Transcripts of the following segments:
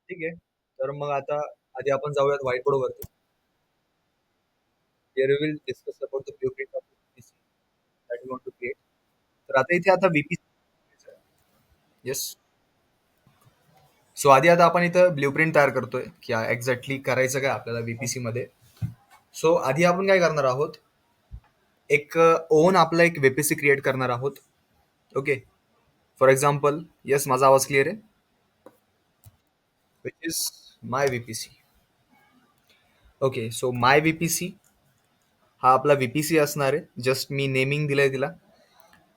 ठीक आहे. तर मग आता आधी आपण जाऊयात व्हाईट बोर्डवरती. Here we will discuss about the blueprint of VPC that we want to create. तर आता इथे आता व्हीपीसी. येस. सो आधी आता आपण इथं ब्ल्यूप्रिंट तयार करतोय की एक्झॅक्टली करायचं काय आपल्याला व्हीपीसी मध्ये. सो आधी आपण काय करणार आहोत, एक ओन आपला एक व्हीपीसी क्रिएट करणार आहोत. ओके. फॉर एक्झाम्पल, येस, माझा आवाज क्लिअर आहे? Which is my VPC. Okay. So my VPC हा आपला व्हीपीसी असणार आहे. जस्ट मी नेमिंग दिलंय तिला.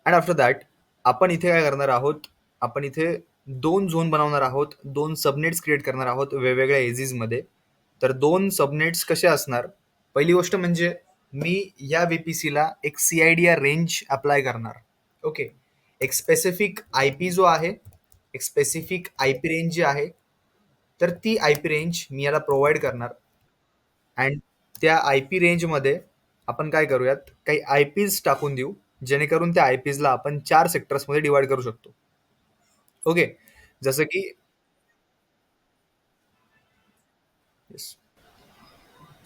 अँड आफ्टर दॅट आपण इथे काय करणार आहोत, आपण इथे दोन झोन बनवणार आहोत, दोन सबनेट्स क्रिएट करणार आहोत वेगवेगळ्या एजीजमध्ये. तर दोन सबनेट्स कसे असणार? पहिली गोष्ट म्हणजे मी या व्हीपीसीला एक सीआयडीआर रेंज अप्लाय करणार. ओके. एक स्पेसिफिक आय पी जो आहे, एक स्पेसिफिक आय पी रेंज जी आहे, तर ती आय पी रेंज मी याला प्रोव्हाइड करणार. अँड त्या आय पी रेंजमध्ये आपण काय करूयात, काही आय पीज टाकून देऊ, जेणेकरून त्या आय पीजला आपण 4 सेक्टर्समध्ये डिवाइड करू शकतो. ओके. जसं की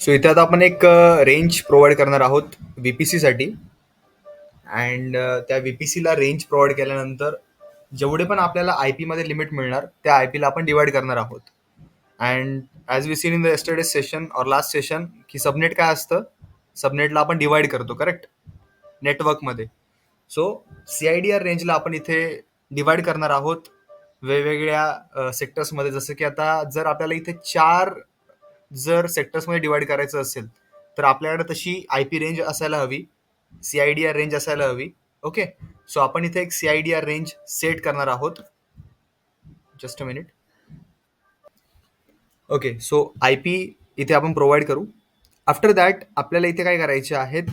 सो इथे आता आपण एक रेंज प्रोव्हाइड करणार आहोत व्हीपीसीसाठी. अँड त्या व्हीपीसीला रेंज प्रोव्हाइड केल्यानंतर जेवढे पण आपल्याला आय पीमध्ये लिमिट मिळणार त्या आय पीला आपण डिवाइड करणार आहोत. And as we seen in the yesterday session और लास्ट सेशन की सबनेट काय असतं, सबनेटला आपण डिवाइड करतो, करेक्ट, नेटवर्कमध्ये. सो सीआयडीआर रेंजला आपण इथे डिवाइड करणार आहोत वेगवेगळ्या सेक्टर्समध्ये. जसं की आता जर आपल्याला इथे 4 जर सेक्टर्समध्ये डिवाइड करायचं असेल, तर आपल्याकडे तशी आय पी रेंज असायला हवी, सीआयडीआर रेंज असायला हवी. ओके. सो आपण इथे एक सीआयडीआर रेंज सेट करणार आहोत. Just a minute. Okay. So I P इथे आपण प्रोव्हाइड करू. आफ्टर दॅट आपल्याला इथे काय करायचे आहेत,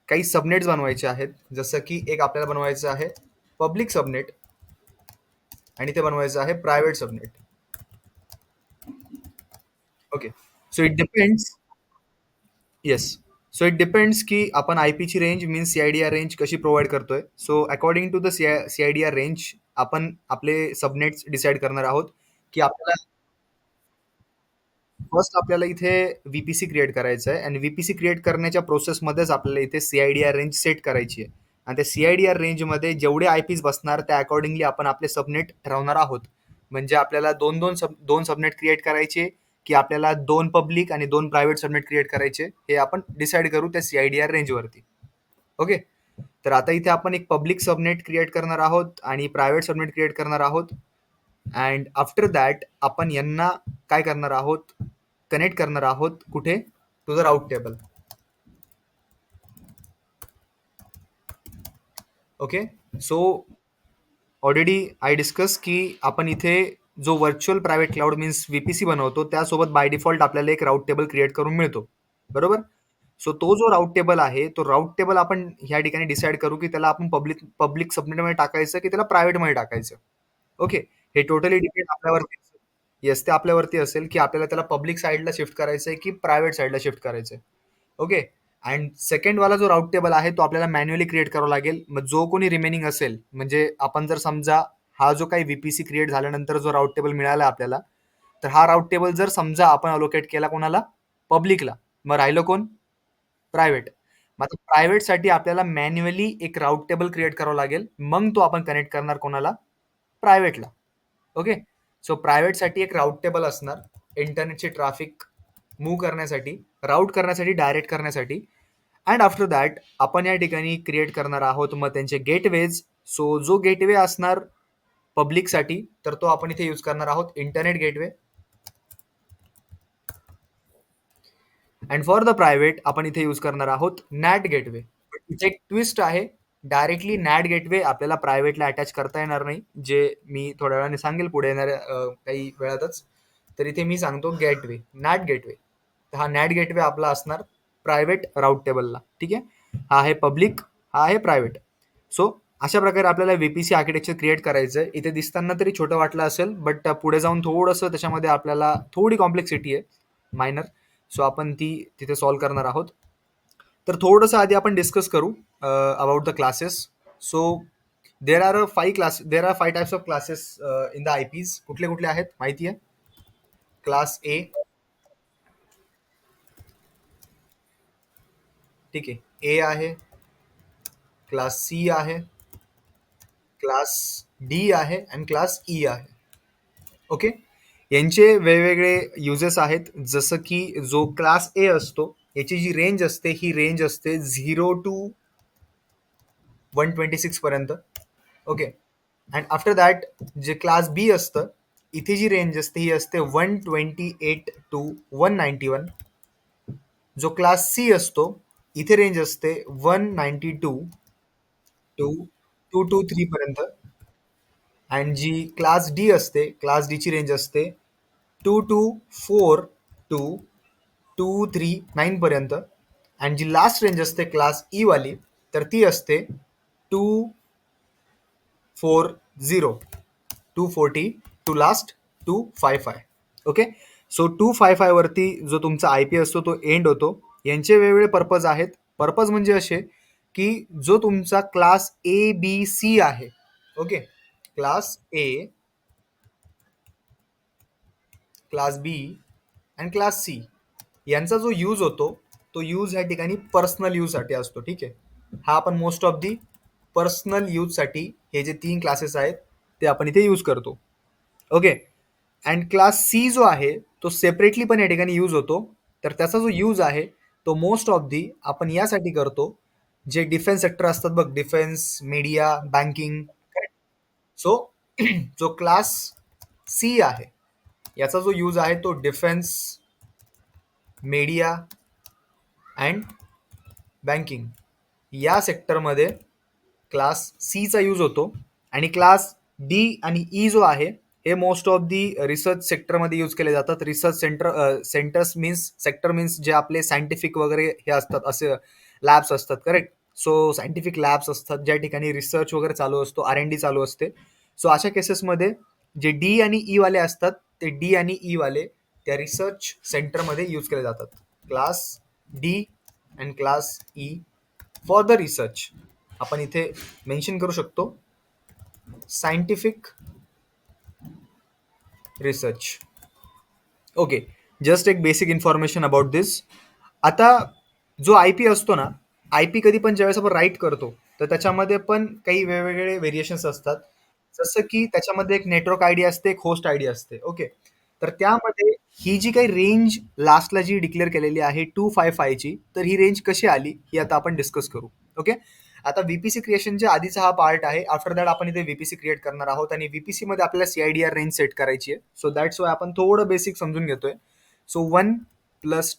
काही सबनेट्स बनवायचे आहेत. जसं की एक आपल्याला बनवायचं आहे पब्लिक सबनेट आणि ते बनवायचं आहे private subnet. Okay. So it depends. Yes. So it depends की आपण आय पीची रेंज मीन्स सीआयडीआर रेंज कशी प्रोव्हाइड करतोय. So according to the CIDR range आपण आपले सबनेट्स डिसाईड करणार आहोत की आपल्याला फर्स्ट आपल्याला इथे व्हीपीसी क्रिएट करायचं आहे. आणि व्हीपीसी क्रिएट करण्याच्या प्रोसेसमध्येच आपल्याला इथे सीआयडीआर रेंज सेट करायची आहे. आणि त्या सीआयडीआर रेंजमध्ये जेवढे आय पीज बसणार त्या अकॉर्डिंगली आपण आपले सबनेट ठरवणार आहोत. म्हणजे आपल्याला दोन सबनेट क्रिएट करायचे की आपल्याला 2 पब्लिक आणि 2 प्रायव्हेट सबनेट क्रिएट करायचे, हे आपण डिसाईड करू त्या सीआयडीआर रेंजवरती. ओके. तर आता इथे आपण एक पब्लिक सबनेट क्रिएट करणार आहोत आणि प्रायव्हेट सबनेट क्रिएट करणार आहोत. अँड आफ्टर दॅट आपण यांना काय करणार आहोत, कनेक्ट करणार आहोत कुठे, to the route table. Okay. So already I discuss की आपण इथे जो virtual private cloud means VPC बनवतो त्यासोबत बाय डिफॉल्ट आपल्याला एक राऊट टेबल क्रिएट करून मिळतो, बरोबर. सो तो जो राऊट टेबल आहे तो राऊट टेबल आपण ह्या ठिकाणी डिसाईड करू की त्याला आपण पब्लिक पब्लिक सबनेटमध्ये टाकायचं की त्याला प्रायव्हेटमध्ये टाकायचं. ओके. हे टोटली डिपेंड आपल्यावरती. येस, ते आपल्यावरती असेल की आपल्याला त्याला पब्लिक साईडला शिफ्ट करायचंय की प्रायव्हेट साईडला शिफ्ट करायचंय. ओके. अँड सेकंड वाला जो राऊट टेबल आहे तो आपल्याला मॅन्युअली क्रिएट करावा लागेल. मग जो कोणी रिमेनिंग असेल, म्हणजे आपण जर समजा हा जो काही व्हीपीसी क्रिएट झाल्यानंतर जो राऊट टेबल मिळाला आपल्याला, तर हा राऊट टेबल जर समजा आपण अलोकेट केला कोणाला, पब्लिकला, मग राहिलं कोण, प्रायव्हेट. मग आता प्रायव्हेटसाठी आपल्याला मॅन्युअली एक राऊट टेबल क्रिएट करावं लागेल, मग तो आपण कनेक्ट करणार कोणाला, प्रायव्हेटला. ओके. सो प्रायव्हेटसाठी एक राऊट टेबल असणार, इंटरनेटची ट्रॅफिक मूव्ह करण्यासाठी, राऊट करण्यासाठी, डायरेक्ट करण्यासाठी. अँड आफ्टर दॅट आपण या ठिकाणी क्रिएट करणार आहोत मग त्यांचे गेटवेज. सो जो गेटवे असणार पब्लिकसाठी तर तो आपण इथे यूज करणार आहोत internet gateway. And for the private आपण इथे यूज करणार आहोत नॅट गेटवे. इथे एक ट्विस्ट आहे, डायरेक्टली नॅट गेटवे आपल्याला प्रायव्हेटला अटॅच करता येणार नाही, जे मी थोड्या वेळाने सांगेल पुढे येणाऱ्या काही वेळातच. तर इथे मी सांगतो गेटवे, नॅट गेटवे. हा नॅट गेटवे आपला असणार प्रायव्हेट राऊट टेबलला. ठीक आहे. हा आहे पब्लिक, हा आहे प्रायव्हेट. सो अशा प्रकारे आपल्याला व्हीपीसी आर्किटेक्चर क्रिएट करायचं आहे. इथे दिसताना तरी छोटं वाटलं असेल, बट पुढे जाऊन थोडंसं त्याच्यामध्ये आपल्याला थोडी कॉम्प्लेक्सिटी आहे, मायनर. सो आपण ती तिथे सॉल्व्ह करणार आहोत. तर थोडंसं आधी आपण डिस्कस करू about the classes. So there are 5 types of classes in the IPs. कुठले कुठले आहेत माहिती आहे? क्लास ए, ठीक आहे, ए आहे, क्लास सी आहे, क्लास डी आहे आणि क्लास ई आहे. ओके. यांचे वेगवेगळे युजेस आहेत. जसं की जो क्लास ए असतो याची जी रेंज असते ही रेंज असते 0 to 126 पर्यंत. ओके. अँड आफ्टर दॅट जे क्लास बी असतं इथे जी रेंज असते ही असते 128 to 191. जो क्लास सी असतो इथे रेंज असते 192 to 223 पर्यंत. अँड जी क्लास डी असते, क्लास डी ची रेंज असते 224 to 239 पर्यंत. अँड जी लास्ट रेंज असते क्लास ई वाली तर ती असते 240 टू लास्ट 255. ओके. सो 255 वरती जो तुमचा आय पी असतो तो एंड होतो. यांचे वेगवेगळे पर्पज आहेत. पर्पज म्हणजे असे की जो तुमचा क्लास ए बी सी आहे, okay, class A, class B and class C यांचा जो यूज होतो तो यूज ह्या ठिकाणी पर्सनल यूजसाठी असतो. ठीक आहे. हा आपण मोस्ट ऑफ दी पर्सनल यूजसाठी हे जे 3 क्लासेस आहेत ते आपण इथे यूज करतो. ओके. अँड क्लास सी जो आहे तो सेपरेटली पण या ठिकाणी यूज होतो. तर त्याचा जो यूज आहे तो मोस्ट ऑफ दी आपण यासाठी करतो, जे डिफेन्स सेक्टर असतात बघ, डिफेन्स, मीडिया, बँकिंग. सो जो क्लास सी आहे याचा जो यूज आहे तो डिफेन्स, मीडिया अँड बँकिंग या सेक्टरमध्ये क्लास सीचा यूज होतो. आणि क्लास डी आणि ई जो आहे हे मोस्ट ऑफ दी रिसर्च सेक्टरमध्ये यूज केले जातात. Research centres means sector means जे आपले सायंटिफिक वगैरे हे असतात, असे लॅब्स असतात, करेक्ट. सो सायंटिफिक लॅब्स असतात ज्या ठिकाणी रिसर्च वगैरे चालू असतो, R&D चालू असते. सो अशा केसेसमध्ये जे डी आणि ई वाले असतात ते डी आणि ई वाले त्या रिसर्च सेंटरमध्ये यूज केले जातात. Class D and class E for the research. आपण इथे मेन्शन करू शकतो सायंटिफिक रिसर्च. ओके. जस्ट एक बेसिक इन्फॉर्मेशन अबाउट दिस. आता जो आय पी असतो ना, आय पी कधी पण ज्यावेळेस आपण राईट करतो तर त्याच्यामध्ये पण काही वेगवेगळे व्हेरिएशन्स असतात. जसं की त्याच्यामध्ये एक नेटवर्क आयडी असते, एक होस्ट आयडी असते. ओके. तर त्यामध्ये ही जी काही रेंज लास्टला जी डिक्लेअर केलेली आहे 255 ची, तर ही रेंज कशी आली ही आता आपण डिस्कस करू. ओके. आता व्हीपीसी क्रिएशनच्या आधीचा हा पार्ट आहे. आफ्टर दॅट आपण इथे व्हीपीसी क्रिएट करणार आहोत आणि व्हीपीसी मध्ये आपल्याला सीआयडीआर रेंज सेट करायची आहे. सो दॅट्स वाय आपण थोडं बेसिक समजून घेतोय. सो 1 +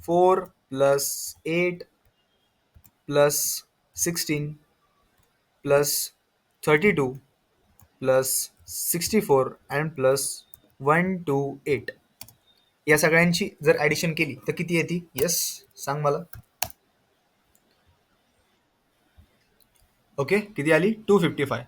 4 + 8 + 16 + 32 + 64 अँड +128 या सगळ्यांची जर ऍडिशन केली तर किती येते? येस, सांग मला. ओके. किती आली? 255.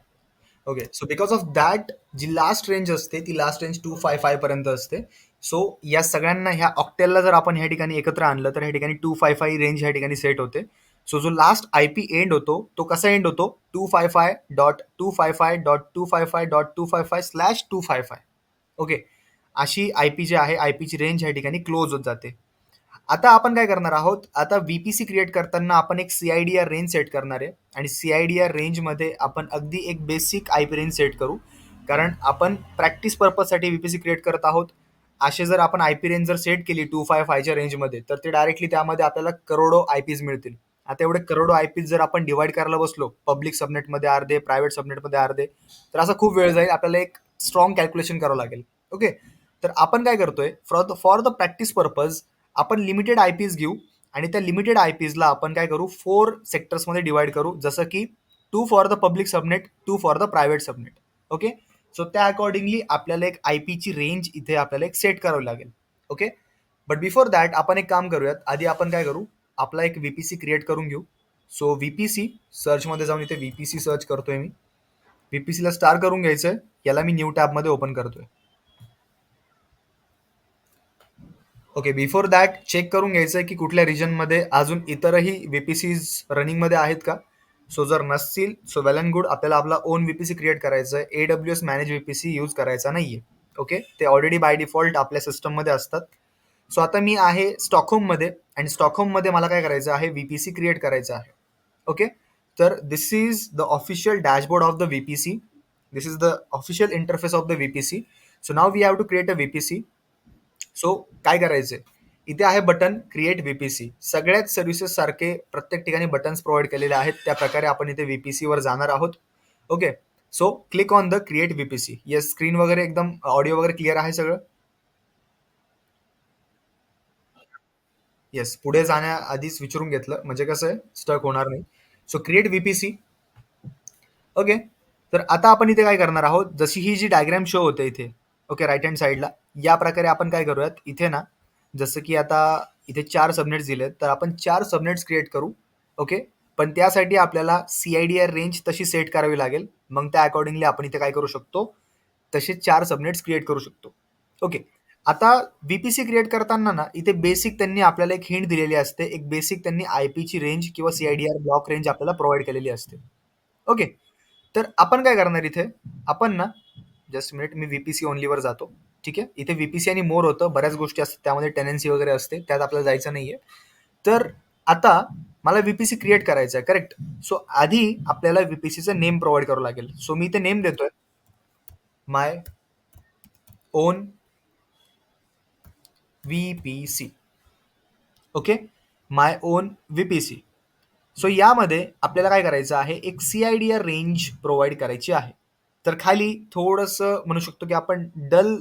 Okay. So because of that जी लास्ट रेंज असते ती लास्ट रेंज 255 पर्यंत असते. सो या सगळ्यांना ह्या ऑक्टेलला जर आपण ह्या ठिकाणी एकत्र आणलं तर ह्या ठिकाणी 255 रेंज ह्या ठिकाणी सेट होते. सो जो लास्ट आय पी एंड होतो तो कसा एंड होतो? 255.255.255.255/255. ओके. अशी आय पी जी आहे, आय पीची रेंज ह्या ठिकाणी क्लोज होत जाते. आता आपण काय करणार आहोत? आता व्हीपीसी क्रिएट करताना आपण एक सीआयडीआर रेंज सेट करणार आहे आणि सीआयडीआर रेंजमध्ये आपण अगदी एक basic I P range set करू, कारण आपण प्रॅक्टिस पर्पजसाठी व्हीपीसी क्रिएट करत आहोत. असे जर आपण आय पी रेंज जर सेट केली 255च्या रेंजमध्ये तर ते डायरेक्टली त्यामध्ये आपल्याला करोडो आय पीज मिळतील. आता एवढे करोडो आय पीज जर आपण डिवाइड करायला बसलो, पब्लिक सबनेटमध्ये अर्धे, प्रायव्हेट सबनेटमध्ये अर्धे, तर असा खूप वेळ जाईल. आपल्याला एक स्ट्रॉंग कॅल्क्युलेशन करावं लागेल. ओके. तर आपण काय करतोय, फॉर द प्रॅक्टिस पर्पज आपण लिमिटेड आय पीज घेऊ आणि त्या लिमिटेड आय पीजला आपण काय करू, 4 सेक्टर्समध्ये डिवाइड करू. जसं की 2 for the public subnet, 2 for the private subnet. Okay. So त्या अकॉर्डिंगली आपल्याला एक आय पीची रेंज इथे आपल्याला एक सेट करावी लागेल. ओके. बट बिफोर दॅट आपण एक काम करूयात. आधी आपण काय करू, आपला एक व्हीपीसी क्रिएट करून घेऊ. सो व्हीपीसी सर्चमध्ये जाऊन इथे व्हीपीसी सर्च करतोय मी. व्हीपीसीला स्टार करून घ्यायचंय. याला मी न्यू टॅबमध्ये ओपन करतोय. ओके. बिफोर दॅट चेक करून घ्यायचं आहे की कुठल्या रिजनमध्ये अजून इतरही व्हीपीसीज रनिंगमध्ये आहेत का. सो जर नसतील सो वेल अँड गुड. आपल्याला आपला ओन व्हीपीसी क्रिएट करायचा आहे. AWS मॅनेज व्हीपीसी यूज करायचा नाहीये. ओके, ते ऑलरेडी बाय डिफॉल्ट आपल्या सिस्टममध्ये असतात. सो आता मी आहे स्टॉकहोममध्ये आणि स्टॉकहोममध्ये मला काय करायचं आहे, VPC क्रिएट करायचं आहे. ओके, तर this is the official dashboard of the VPC. This is the official interface of the VPC. So now we have to create a VPC. सो काय करायचंय, इथे आहे बटन क्रिएट VPC. सगळ्याच सर्व्हिसेस सारखे प्रत्येक ठिकाणी बटन्स प्रोव्हाइड केलेले आहेत, त्या प्रकारे आपण इथे VPC वर जाणार आहोत. Okay, so click on the create VPC. Yes, screen वगैरे एकदम ऑडिओ वगैरे क्लिअर आहे सगळं. येस, पुढे जाण्याआधीच विचारून घेतलं म्हणजे कसं आहे, स्टक होणार नाही. So create VPC. ओके, तर आता आपण इथे काय करणार आहोत, जशी ही जी डायग्राम शो होते इथे, ओके, राईट हँड साईडला, या प्रकारे आपण काय करूयात इथे ना, जसं की आता इथे 4 सबनेट्स दिलेत, तर आपण 4 सबनेट्स क्रिएट करू. ओके, पण त्यासाठी आपल्याला CIDR रेंज तशी सेट करावी लागेल. मग त्या अकॉर्डिंगली आपण इथे काय करू शकतो, तसे 4 सबनेट्स क्रिएट करू शकतो. ओके, आता VPC क्रिएट करताना ना, इथे बेसिक त्यांनी आपल्याला एक हिंट दिलेली असते. एक बेसिक त्यांनी IP ची रेंज किंवा CIDR ब्लॉक रेंज आपल्याला प्रोव्हाइड केलेली असते. ओके, तर आपण काय करणार इथे, आपण ना, जस्ट मिनिट, मी VPC ओनलीवर जातो. ठीक आहे, इथे VPC आणि मोर होतं, बऱ्याच गोष्टी असतात त्यामध्ये, टेनन्सी वगैरे असते, त्यात आपल्याला जायचं नाहीये. तर आता मला VPC क्रिएट करायचं आहे, करेक्ट. सो आधी आपल्याला VPCचं नेम प्रोव्हाइड करावं लागेल. सो मी इथे नेम देतोय, my own VPC. Okay, my own VPC. सो यामध्ये आपल्याला काय करायचं आहे, एक CIDR रेंज प्रोव्हाइड करायची आहे. तर खाली थोडंसं म्हणू शकतो की आपण डल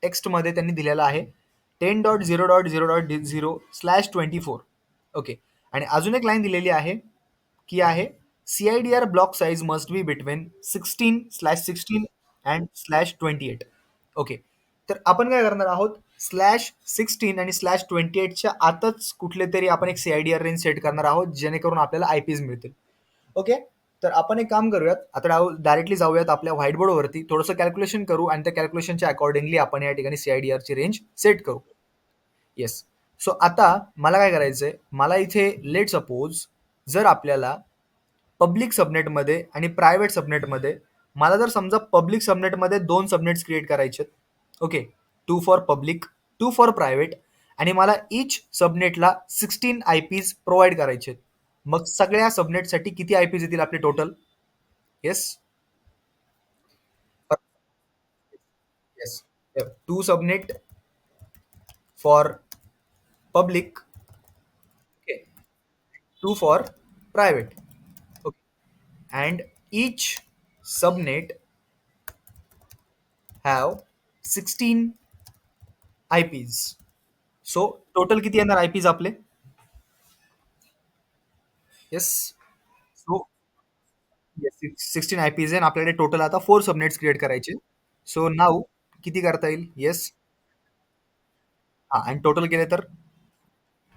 टेक्स्टमध्ये त्यांनी दिलेलं आहे 10.0.0.0/24. ओके, आणि अजून एक लाईन दिलेली आहे की आहे CIDR block size must be between 16/16 and /28. Okay, तर आपण काय करणार आहोत, /16 आणि /28च्या आतच कुठले तरी आपण एक CIDR रेंज सेट करणार आहोत, जेणेकरून आपल्याला IPs मिळतील. ओके, तर आपण एक काम करूयात, आता डायरेक्टली जाऊयात आपल्या व्हाईटबोर्डवरती, थोडंसं कॅल्क्युलेशन करू आणि त्या कॅल्क्युलेशनच्या अकॉर्डिंगली आपण या ठिकाणी CIDR ची रेंज सेट करू. येस, सो आता मला काय करायचंय, मला इथे लेट सपोज जर आपल्याला पब्लिक सबनेटमध्ये आणि प्रायव्हेट सबनेटमध्ये, मला जर समजा पब्लिक सबनेटमध्ये 2 सबनेट्स क्रिएट करायचे, okay, 2 for public, 2 for private, आणि मला इच सबनेटला 16 IPs प्रोव्हाइड करायचे, मग सगळ्या सबनेटसाठी किती IPs येतील आपले total? Yes, yes, 2 subnet for public, okay, 2 for private, okay, and each subnet have 16 IPs. So total किती येणार IPs आपले? येस, सो 16 IPs आहे, आपल्याकडे टोटल आता 4 सबनेट्स क्रिएट करायचे. सो नाव किती करता येईल? येस, हा, आणि टोटल केले तर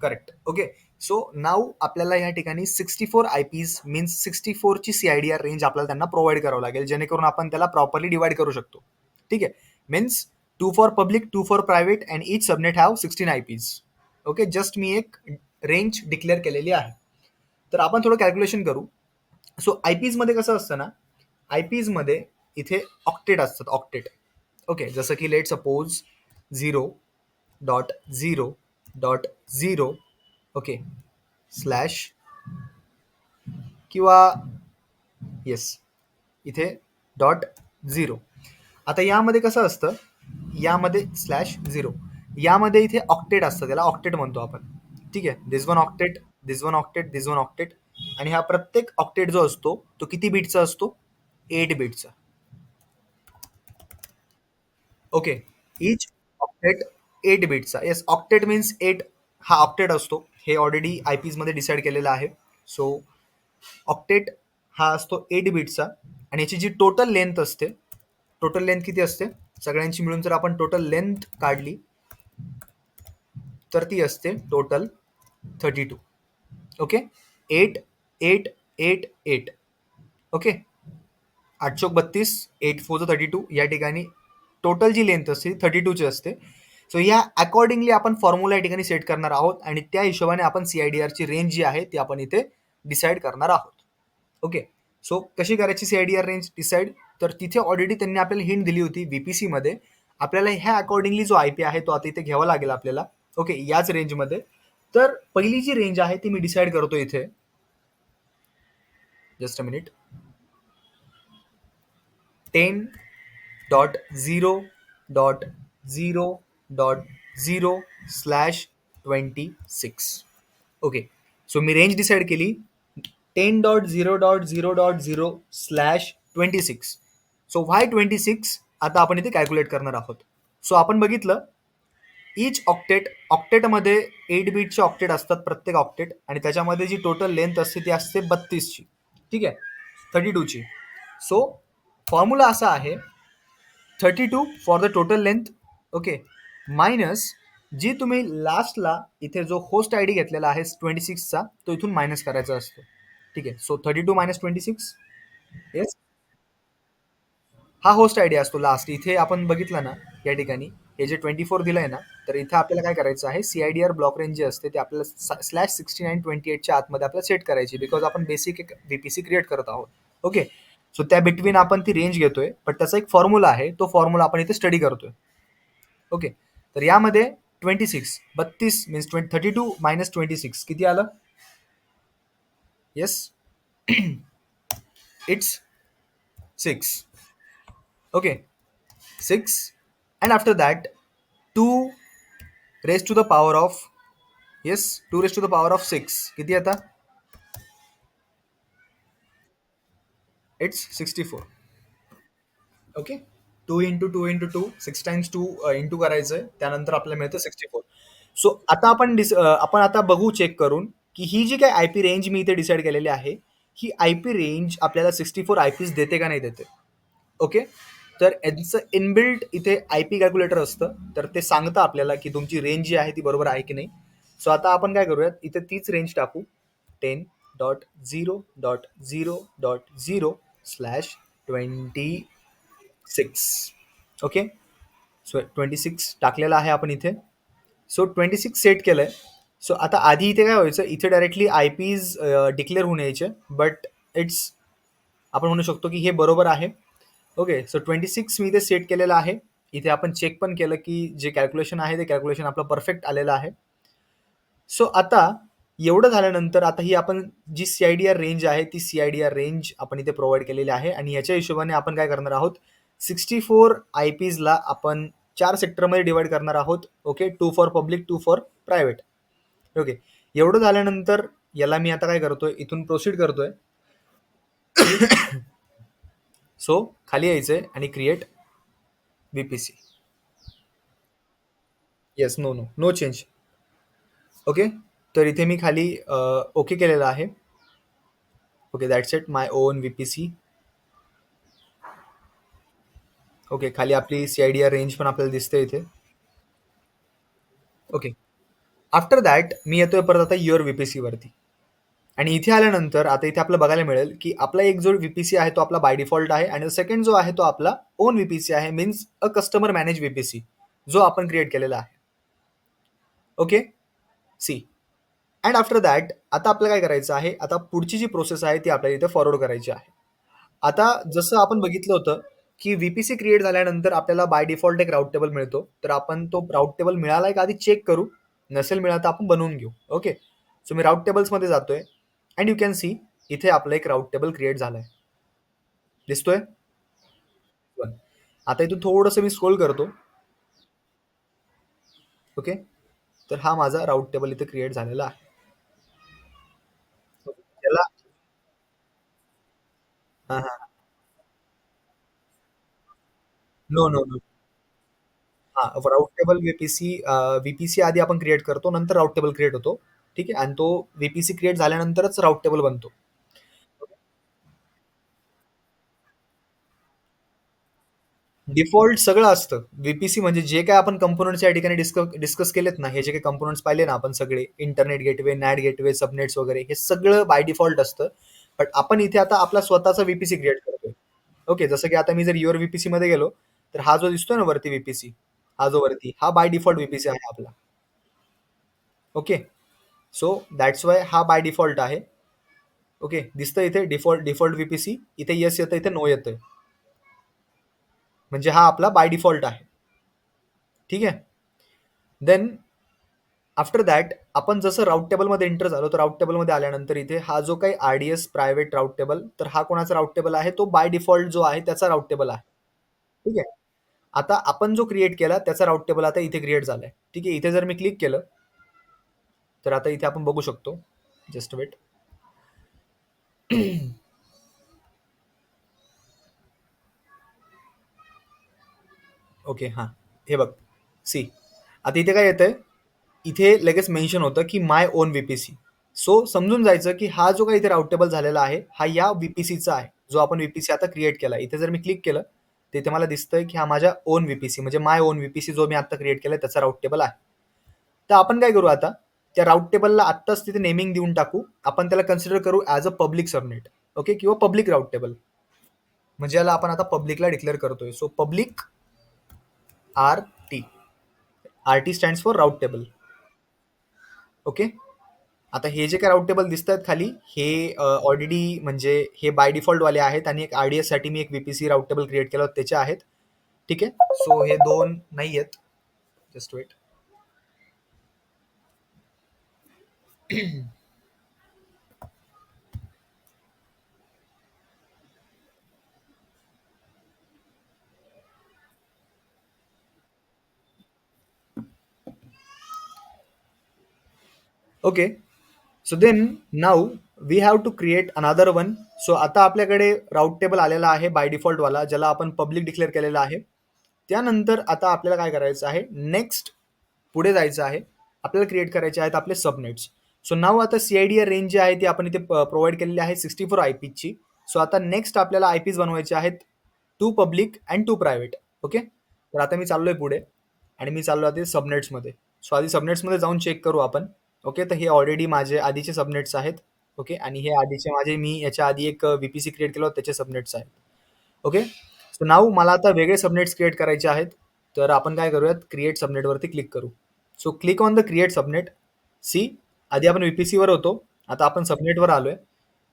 करेक्ट. ओके, सो नाव आपल्याला या ठिकाणी 64 IPs मीन्स 64 ची CIDR रेंज आपल्याला त्यांना प्रोव्हाइड करावं लागेल, जेणेकरून आपण त्याला प्रॉपरली डिवाइड करू शकतो. ठीक आहे, means 2 for public, 2 for private, and each subnet have 16 IPs. Okay, just मी एक रेंज डिक्लेअर केलेली आहे. तर आपण थोडं कॅल्क्युलेशन करू. सो IPs मध्ये कसं असतं ना, IPs मध्ये इथे ऑक्टेट असतात, ऑक्टेट. ओके, जसं की लेट सपोज 0.0.0, ओके, स्लॅश, किंवा येस, इथे .0. आता यामध्ये कसं असतं, यामध्ये /0, यामध्ये इथे ऑक्टेट असतं, त्याला ऑक्टेट म्हणतो आपण. ठीक आहे, दिस वन ऑक्टेट, दिस वन ऑक्टेट, दिस वन ऑक्टेट, आणि हा प्रत्येक ऑक्टेट जो असतो तो किती बीटचा असतो? 8 बीटचा. ओके, इच ऑक्टेट 8 बीटचा. येस, ऑक्टेट मीन्स 8, हा ऑक्टेट असतो, हे ऑलरेडी IPs मध्ये डिसाईड केलेलं आहे. सो ऑक्टेट हा असतो 8 बीटचा, आणि याची जी टोटल लेंथ असते, टोटल लेंथ किती असते, सगळ्यांची मिळून जर आपण टोटल लेंथ काढली तर ती असते टोटल 32. ओके, 8 8 8 8, ओके, 832, 8 4 32, या ठिकाणी टोटल जी लेंथ असते 32 ची असते. सो या अकॉर्डिंगली आपण फॉर्म्युला या ठिकाणी सेट करणार आहोत, आणि त्या हिशोबाने आपण CIDR ची रेंज जी आहे ती आपण इथे डिसाईड करणार आहोत. ओके, सो कशी करायची CIDR रेंज डिसाईड, तर तिथे ऑलरेडी त्यांनी आपल्याला हिंट दिली होती VPC मध्ये, आपल्याला ह्या अकॉर्डिंगली जो आय पी आहे तो आता इथे घ्यावा लागेल आपल्याला. ओके, याच रेंजमध्ये. तर पहिली जी रेंज आहे ती मी डिसाईड करतो इथे. Just a minute. 10.0.0.0/26. Okay, so me range decide केली 10.0.0.0/26. सो व्हाय 26 आता आपण इथे कॅल्क्युलेट करणार आहोत. सो आपण बघितलं इच ऑक्टेट, ऑक्टेटमध्ये 8 बीटचे ऑक्टेट असतात प्रत्येक ऑक्टेट, आणि त्याच्यामध्ये जी टोटल लेंथ असते ती असते 32ची. ठीक आहे, 32ची. सो फॉर्म्युला असा आहे 32 for the total length. Okay, minus जी तुम्ही लास्टला इथे जो होस्ट आय डी घेतलेला आहे 26चा तो इथून मायनस करायचा असतो. ठीक आहे, सो 32 मायनस 26. येस, हा होस्ट आयडी असतो लास्ट. इथे आपण बघितला ना या ठिकाणी हे जे 24 दिलंय ना, तर इथे आपल्याला काय करायचं आहे, सीआयडीआर ब्लॉक रेंज जे असते ते आपल्याला /6928च्या आतमध्ये आपल्याला सेट करायची, बिकॉज आपण बेसिक एक व्हीपीसी क्रिएट करत आहोत. ओके, सो त्या बिटवीन आपण ती रेंज घेतोय, पण त्याचा एक फॉर्म्युला आहे, तो फॉर्म्युला आपण इथे स्टडी करतोय. ओके, तर यामध्ये 32 मीन्स 32 मायनस 26 किती आलं? Yes, it's 6. Okay, 6, and after that 2 raised to the power of, yes, 2 raised to the power of 6 किती आता? It's 64. Okay, 2 into 2 into 2, 6 times 2 into करायचंय, त्यानंतर आपल्याला मिळतं 64. सो आता आपण आता बघू चेक करून की ही जी काय आय पी रेंज मी इथे डिसाईड केलेली आहे, ही आय पी रेंज आपल्याला 64 आय पीज देते का नाही देते. ओके, तर यांचं इनबिल्ट इथे आय पी कॅल्क्युलेटर असतं, तर ते सांगतं आपल्याला की तुमची रेंज जी आहे ती बरोबर आहे की नाही. सो आता आपण काय करूयात, इथे तीच रेंज टाकू 10.0.0.0/26. ओके, सो 26 टाकलेला आहे आपण इथे. सो 26 सेट केलंय. सो आता आधी इथे काय व्हायचं, इथे डायरेक्टली आय पीज डिक्लेअर होऊन यायचे, बट इट्स, आपण म्हणू शकतो की हे बरोबर आहे. ओके, सो 26 मी इथे सेट केलेलं आहे. इथे आपण चेक पण केलं की जे कॅल्क्युलेशन आहे ते कॅल्क्युलेशन आपलं परफेक्ट आलेलं आहे. सो आता एवढं झाल्यानंतर आता ही आपण जी सीआयडीआर रेंज आहे ती सीआयडीआर रेंज आपण इथे प्रोव्हाइड केलेली आहे, आणि याच्या हिशोबाने आपण काय करणार आहोत, 64 आय पीजला आपण 4 सेक्टरमध्ये डिवाइड करणार आहोत. Okay, 2 for public, 2 for private. Okay, एवढं झाल्यानंतर याला मी आता काय करतोय, इथून प्रोसीड करतोय. सो खाली यायचंय आणि create VPC. Yes, no no no change. Okay, तर इथे मी खाली ओके केलेलं आहे. Okay, that's it, my own VPC. Okay, खाली आपली सीआयडीआर रेंज पण आपल्याला दिसते इथे. ओके, आफ्टर दॅट मी येतोय परत आता युअर व्हीपीसी वरती, आणि इथे आल्यानंतर आता इथे आपल्याला बघायला मिळेल की आपला एक जो व्हीपीसी आहे तो आपला बाय डिफॉल्ट आहे, आणि सेकंड जो आहे तो आपला ओन व्हीपीसी आहे, means a customer manage VPC, जो आपण क्रिएट केलेला आहे. Okay, see, and after that आता आपल्याला काय करायचं आहे, आता पुढची जी प्रोसेस आहे ती आपल्याला इथे फॉरवर्ड करायची आहे. आता जसं आपण बघितलं होतं की व्हीपीसी क्रिएट झाल्यानंतर आपल्याला बाय डिफॉल्ट एक राऊट टेबल मिळतो, तर आपण तो राऊट टेबल मिळालाय का आधी चेक करू, नसेल मिळाला तर आपण बनवून घेऊ. ओके, सो मी राऊट टेबल्समध्ये जातोय, अँड यू कॅन सी इथे आपलं एक राऊट टेबल क्रिएट झालंय, दिसतोय. आता इथून थोडंसं मी स्क्रोल करतो. ओके, तर हा माझा राऊट टेबल इथे क्रिएट झालेला आहे. त्याला, हा हा, नो नो नो, हा, राऊट टेबल व्हीपीसी, व्हीपीसी आधी आपण क्रिएट करतो, नंतर राऊट टेबल क्रिएट होतो. ठीक आहे, आणि तो व्हीपीसी क्रिएट झाल्यानंतरच राऊट टेबल बनतो. डिफॉल्ट सगळं असतं व्हीपीसी, म्हणजे जे काय आपण कंपोनंट्स या ठिकाणी डिस्कस केलेत ना, हे जे काही कंपोनंट्स पाहिले ना आपण सगळे, internet gateway, NAAT gateway, subnets वगैरे, हे सगळं बाय डिफॉल्ट असतं. बट आपण इथे आता आपला स्वतःचा व्हीपीसी क्रिएट करतोय. ओके, जसं की आता मी जर युअर व्हीपीसी मध्ये गेलो, तर हा जो दिसतोय ना वरती व्हीपीसी, हा जो वरती, हा बाय डिफॉल्ट व्हीपीसी आहे आपला. ओके, सो दॅट्स वाय हा बाय डिफॉल्ट आहे. ओके, दिसतं इथे डिफॉल्ट डिफॉल्ट व्हीपीसी, इथे येस येतं, इथे नो येतंय, म्हणजे हा आपला बाय डिफॉल्ट आहे. ठीक आहे. देन आफ्टर दॅट आपण जसं राऊट टेबलमध्ये एंटर झालो, तर राऊट टेबलमध्ये आल्यानंतर इथे हा जो काही RDS प्रायव्हेट राऊट टेबल, तर हा कोणाचा राऊट टेबल आहे? तो बाय डिफॉल्ट जो आहे त्याचा राऊट टेबल आहे. ठीक आहे. आता आपण जो क्रिएट केला त्याचा राऊट टेबल आता इथे क्रिएट झालाय. ठीक आहे. इथे जर मी क्लिक केलं, तर आता इथे आपण बघू शकतो. Just wait. ओके, हां. हे बघ. सी. आता इथे काय येतंय? इथे लगेच मेन्शन होतं की माय ओन व्हीपीसी. सो समजून जायचं की हा जो काही इथे राऊट टेबल झालेला आहे, हा या व्हीपीसीचा आहे, जो आपण व्हीपीसी आता क्रिएट केला. इथे जर मी क्लिक केलं, तर इथे मला दिसतंय की हा माझ्या ओन व्हीपीसी म्हणजे माय ओन व्हीपीसी जो मी आता क्रिएट केलाय त्याचा राऊट टेबल आहे. तर आपण काय करू आता? त्या राऊट टेबलला आत्ताच तिथे नेमिंग देऊन टाकू. आपण त्याला कन्सिडर करू as a public subnet. Okay, किंवा पब्लिक राऊट टेबल. म्हणजे याला आपण आता पब्लिकला डिक्लेअर करतोय. So public RT. RT stands for route table. Okay. आता हे जे काही राऊट टेबल दिसत आहेत खाली, हे ऑलरेडी म्हणजे हे बाय डिफॉल्ट वाले आहेत आणि एक RDS साठी मी एक VPC राऊट टेबल क्रिएट केला होता त्याचे आहेत. ठीक आहे. सो हे दोन नाही आहेत. Just wait. Okay. So then now we have to create another one. So आता आपल्याकडे राऊट टेबल आलेला आहे बाय डिफॉल्ट वाला, ज्याला आपण पब्लिक डिक्लेअर केलेला आहे. त्यानंतर आता आपल्याला काय करायचं आहे? नेक्स्ट पुढे जायचं आहे. आपल्याला क्रिएट करायचे आहेत आपले सबनेट्स. सो नाव आता CIDR रेंज जी आहे ती आपण इथे प्रोव्हाइड केलेली आहे 64 IPची. सो आता नेक्स्ट आपल्याला IPs बनवायचे आहेत 2 पब्लिक अँड 2 प्रायव्हेट. ओके. तर आता मी चाललोय पुढे आणि मी चाललो आता सबनेट्समध्ये. सो आधी सबनेट्समध्ये जाऊन चेक करू आपण. ओके. तर हे ऑलरेडी माझे आधीचे सबनेट्स आहेत. ओके. आणि हे आधीचे माझे मी याच्या आधी एक VPC क्रिएट केलं होतं त्याचे सबनेट्स आहेत. ओके. सो नाऊ मला आता वेगळे सबनेट्स क्रिएट करायचे आहेत. तर आपण काय करूयात? क्रिएट सबनेटवरती क्लिक करू. So click on the create subnet. See. आधी आपण VPC वर होतो, आता आपण सबनेटवर आलोय.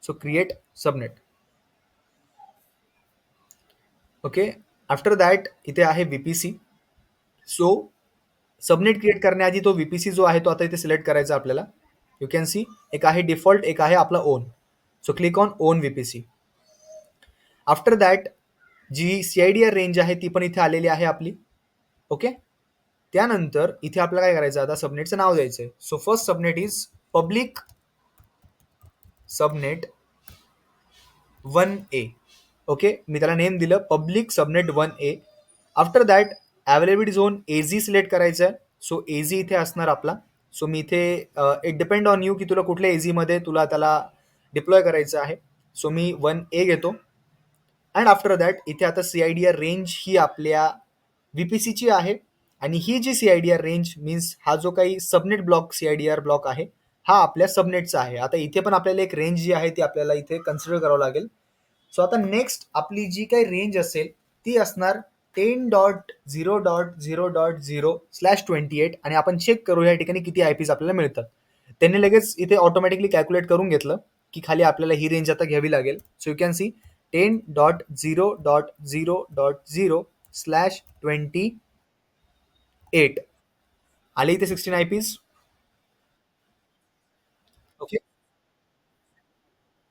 So create subnet. Okay. After that इथे आहे VPC. सो सबनेट क्रिएट करण्याआधी तो VPC जो आहे तो आता इथे सिलेक्ट करायचा आपल्याला. यू कॅन सी एक आहे डिफॉल्ट, एक आहे आपला own. So click on own VPC. After that जी CIDR रेंज आहे ती पण इथे आलेली आहे आपली. ओके. त्यानंतर इथे आपल्याला काय करायचं? आता सबनेटचं नाव द्यायचंय. So first subnet is public subnet 1A. Okay. मी त्याला नेम दिलं public subnet 1A. After that availability zone AZ select करायचं आहे. सो AZ इथे असणार आपला. सो मी इथे इट डिपेंड ऑन यू की तुला कुठल्या AZ मध्ये तुला त्याला डिप्लॉय करायचं आहे. सो मी 1A घेतो. अँड आफ्टर दॅट इथे आता CIDR रेंज ही आपल्या VPCची आहे. आणि ही जी CIDR रेंज मीन्स हा जो काही सबनेट ब्लॉक CIDR ब्लॉक आहे, हा आपल्या सबनेटचा आहे. आता इथे पण आपल्याला एक रेंज जी आहे ती आपल्याला इथे कन्सिडर करावं लागेल. सो आता नेक्स्ट आपली जी काही रेंज असेल ती असणार 10.0.0.0/28 आणि आपण चेक करू या ठिकाणी किती IPs आपल्याला मिळतात. त्यांनी लगेच इथे ऑटोमॅटिकली कॅल्क्युलेट करून घेतलं की खाली आपल्याला ही रेंज आता घ्यावी लागेल. सो यू कॅन सी 10.0.0.0/28 आले इथे 16 IPs. ओके.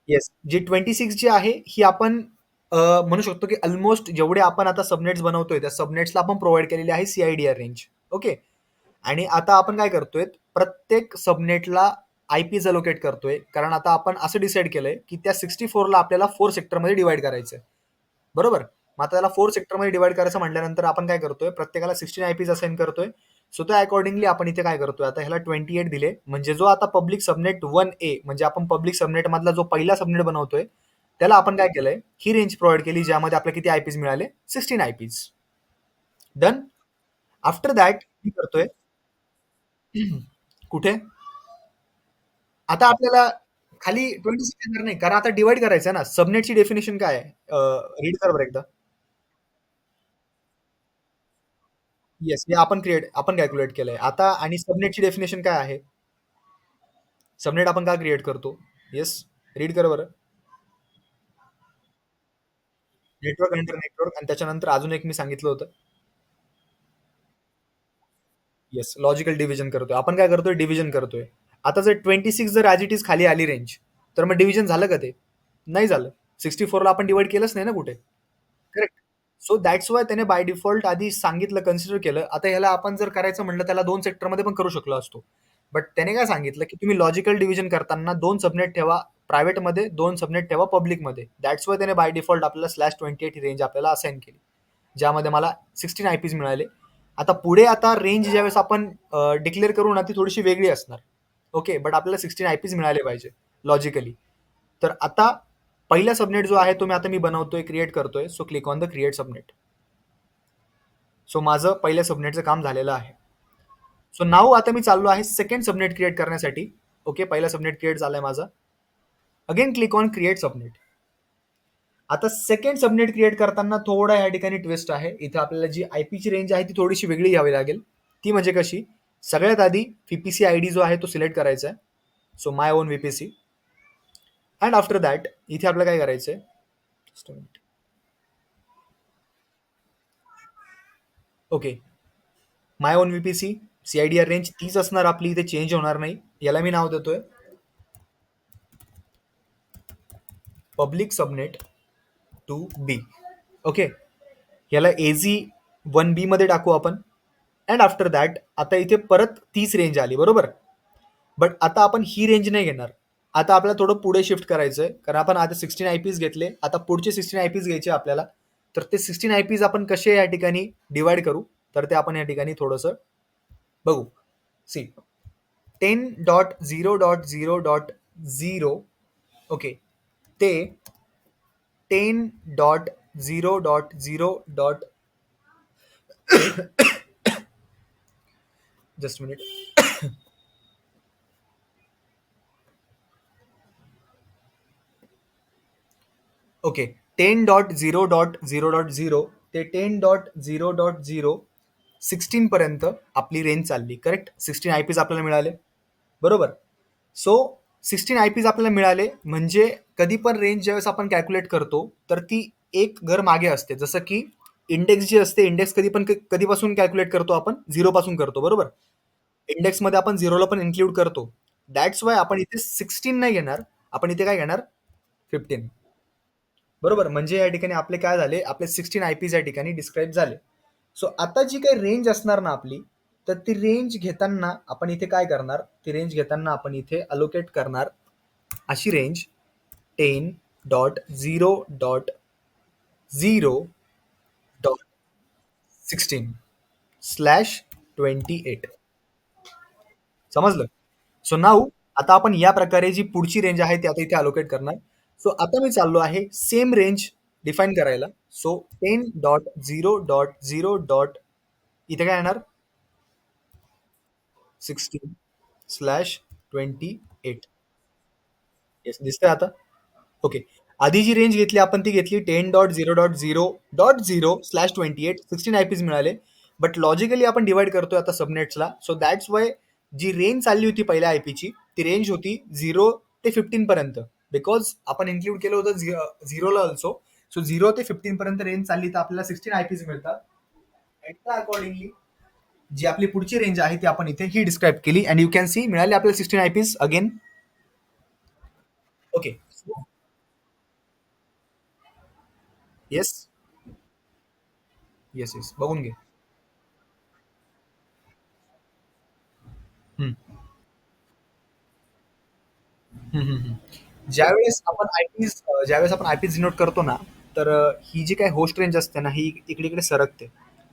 येस. जी 26 जी आहे ही आपण म्हणू शकतो की ऑलमोस्ट जेवढे आपण आता सबनेट्स बनवतोय त्या सबनेट्सला आपण प्रोव्हाइड केलेली आहे CIDR रेंज. ओके. आणि आता आपण काय करतोय? प्रत्येक सबनेटला IPs अलोकेट करतोय. कारण आता आपण असं डिसाईड केलंय की त्या 64ला आपल्याला 4 सेक्टरमध्ये डिवाइड करायचंय. बरोबर? मग आता त्याला 4 सेक्टरमध्ये डिवाइड करायचं म्हटल्यानंतर आपण काय करतोय? प्रत्येकाला 16 IPs असाइन करतोय. सो त्या अकॉर्डिंगली आपण इथे काय करतोय? आता ह्याला 28 दिले. म्हणजे जो आता पब्लिक सबनेट 1A म्हणजे आपण पब्लिक सबनेट मधला जो पहिला सबनेट बनवतोय, त्याला आपण काय केलंय? ही रेंज प्रोव्हाइड केली ज्यामध्ये आपल्याला किती IPs मिळाले? 16 IPs. डन. आफ्टर दॅट मी करतोय कुठे? आता आपल्याला खाली 26 येणार नाही कारण आता डिवाइड करायचं ना. सबनेटची डेफिनेशन काय आहे? रीड कर बरं एकदा. येस, हे आपण कॅल्क्युलेट केलंय. आता आणि सबनेटची डेफिनेशन काय आहे? सबनेट आपण का क्रिएट करतो? येस, रीड कर बरं. नेटवर्क एंटर नेटवर्क आणि त्याच्यानंतर अजून एक मी सांगितलं होतं. येस, लॉजिकल डिव्हिजन करतोय. आपण काय करतोय? डिव्हिजन करतोय. आता जर 26 जर ॲज इट इज खाली आली रेंज, तर मग डिव्हिजन झालं का ते? नाही झालं. 64 ला आपण डिव्हाईड केलंच नाही ना कुठे. करेक्ट. सो दॅट्स वाय त्याने बाय डिफॉल्ट आधी सांगितलं, कन्सिडर केलं. आता ह्याला आपण जर करायचं म्हटलं, त्याला 2 सेक्टरमध्ये पण करू शकलो असतो. बट त्याने काय सांगितलं, की तुम्ही लॉजिकल डिव्हिजन करताना 2 सबनेट ठेवा प्रायव्हेटमध्ये, 2 सबनेट ठेवा पब्लिकमध्ये. दॅट्स वाय त्याने बाय डिफॉल्ट आपल्याला /28 ही रेंज आपल्याला असाइन केली. ज्यामध्ये मला 16 आयपीज मिळाले. आता पुढे आता रेंज ज्यावेळेस आपण डिक्लेअर करू ना, ती थोडीशी वेगळी असणार. ओके, बट आपल्याला 16 आयपीज मिळाले पाहिजे लॉजिकली. तर आता पहिला सबनेट जो आहे तो मी बनवतोय, क्रिएट करतोय. So click on the create subnet. So माझं पहिल्या सबनेटचं काम झालेलं आहे. सो नाऊ आता मी चाललो आहे सेकंड सबनेट क्रिएट करण्यासाठी. ओके, पहिला सबनेट क्रिएट झालाय माझा. Again click on create subnet. आता सेकंड सबनेट क्रिएट करताना थोडा या ठिकाणी ट्विस्ट आहे. इथे आपल्याला जी आयपीची रेंज आहे ती थोडीशी वेगळी घ्यावी लागेल. ती म्हणजे कशी? सगळ्यात आधी व्हीपीसी आयडी जो आहे तो सिलेक्ट करायचा आहे. So my own VPC. And after that इथे आपल्याला काय करायचंय? Okay, my own VPC CIDR range तीच असणार आपली, इथे चेंज होणार नाही. याला मी नाव देतोय public subnet two B. Okay, याला एजी 1B मध्ये टाकू आपण. अँड आफ्टर दॅट आता इथे परत तीच रेंज आली, बरोबर. बट आता आपण ही रेंज नाही घेणार. आता आपल्याला थोडं पुढे शिफ्ट करायचंय, कारण आपण आता 16 आयपीज घेतले. आता पुढचे 16 आयपीज घ्यायचे आपल्याला. तर ते 16 आयपीज आपण कसे या ठिकाणी डिवाइड करू, तर ते आपण या ठिकाणी थोडंसं बघू. सी 10.0.0.0 ओके ते 10.0.0. Just minute. ओके, 10.0.0.0 ते 10.0.0.16 पर्यंत आपली रेंज चालली. करेक्ट. 16 आयपीज आपल्याला मिळाले, बरोबर. सो 16 आयपीज आपल्याला मिळाले म्हणजे कधी पण रेंज ज्यावेळेस आपण कॅल्क्युलेट करतो तर ती एक घर मागे असते. जसं की इंडेक्स जी असते, इंडेक्स कधीपासून कॅल्क्युलेट करतो आपण? 0 पासून करतो, बरोबर. इंडेक्समध्ये आपण 0ला पण इन्क्लूड करतो. दॅट्स वाय आपण इथे 16 नाही घेणार, आपण इथे काय घेणार? 15. बरोबर. म्हणजे या ठिकाणी आपले काय झाले? आपले 16 आयपीज या ठिकाणी डिस्क्राईब झाले. सो आता जी काही रेंज असणार ना आपली, तर ती रेंज घेताना आपण इथे काय करणार? ती रेंज घेताना आपण इथे अलोकेट करणार अशी रेंज 10.0.0.16/28. समजलं? सो नाऊ आता आपण या प्रकारे जी पुढची रेंज आहे ती आता इथे अलोकेट करणार. सो आता मी चाललो आहे सेम रेंज डिफाईन करायला. सो 10.0.0. इथे काय येणार? 16/28. येस, दिसतंय आता? ओके. आधी जी रेंज घेतली आपण ती घेतली 10.0.0.0/28. 16 आयपीज मिळाले. बट लॉजिकली आपण डिवाइड करतोय आता सबनेट्सला. सो दॅट्स वाय जी रेंज चालली होती पहिल्या आयपीची, ती रेंज होती 0 ते 15 पर्यंत. बिकॉज आपण इन्क्लूड केलं होतं 0ला ऑल्सो. सो 0 ते 15 पर्यंत रेंज चालली, तर आपल्याला 16 आयपीज मिळतात. आणि त्या अकॉर्डिंगली जी आपली पुढची रेंज आहे ती आपण इथे ही डिस्क्राईब केली. अँड यू कॅन सी मिळाले आपल्याला 16 IPs again. Okay. Yes, yes, yes, बघून घे. हम्म. हम्म, हम्म, हम्म. ज्यावेळेस आपण आयपी डिनोट करतो ना, तर ही जी काही होस्ट रेंज असते ना, ही इकडे इकडे सरकते.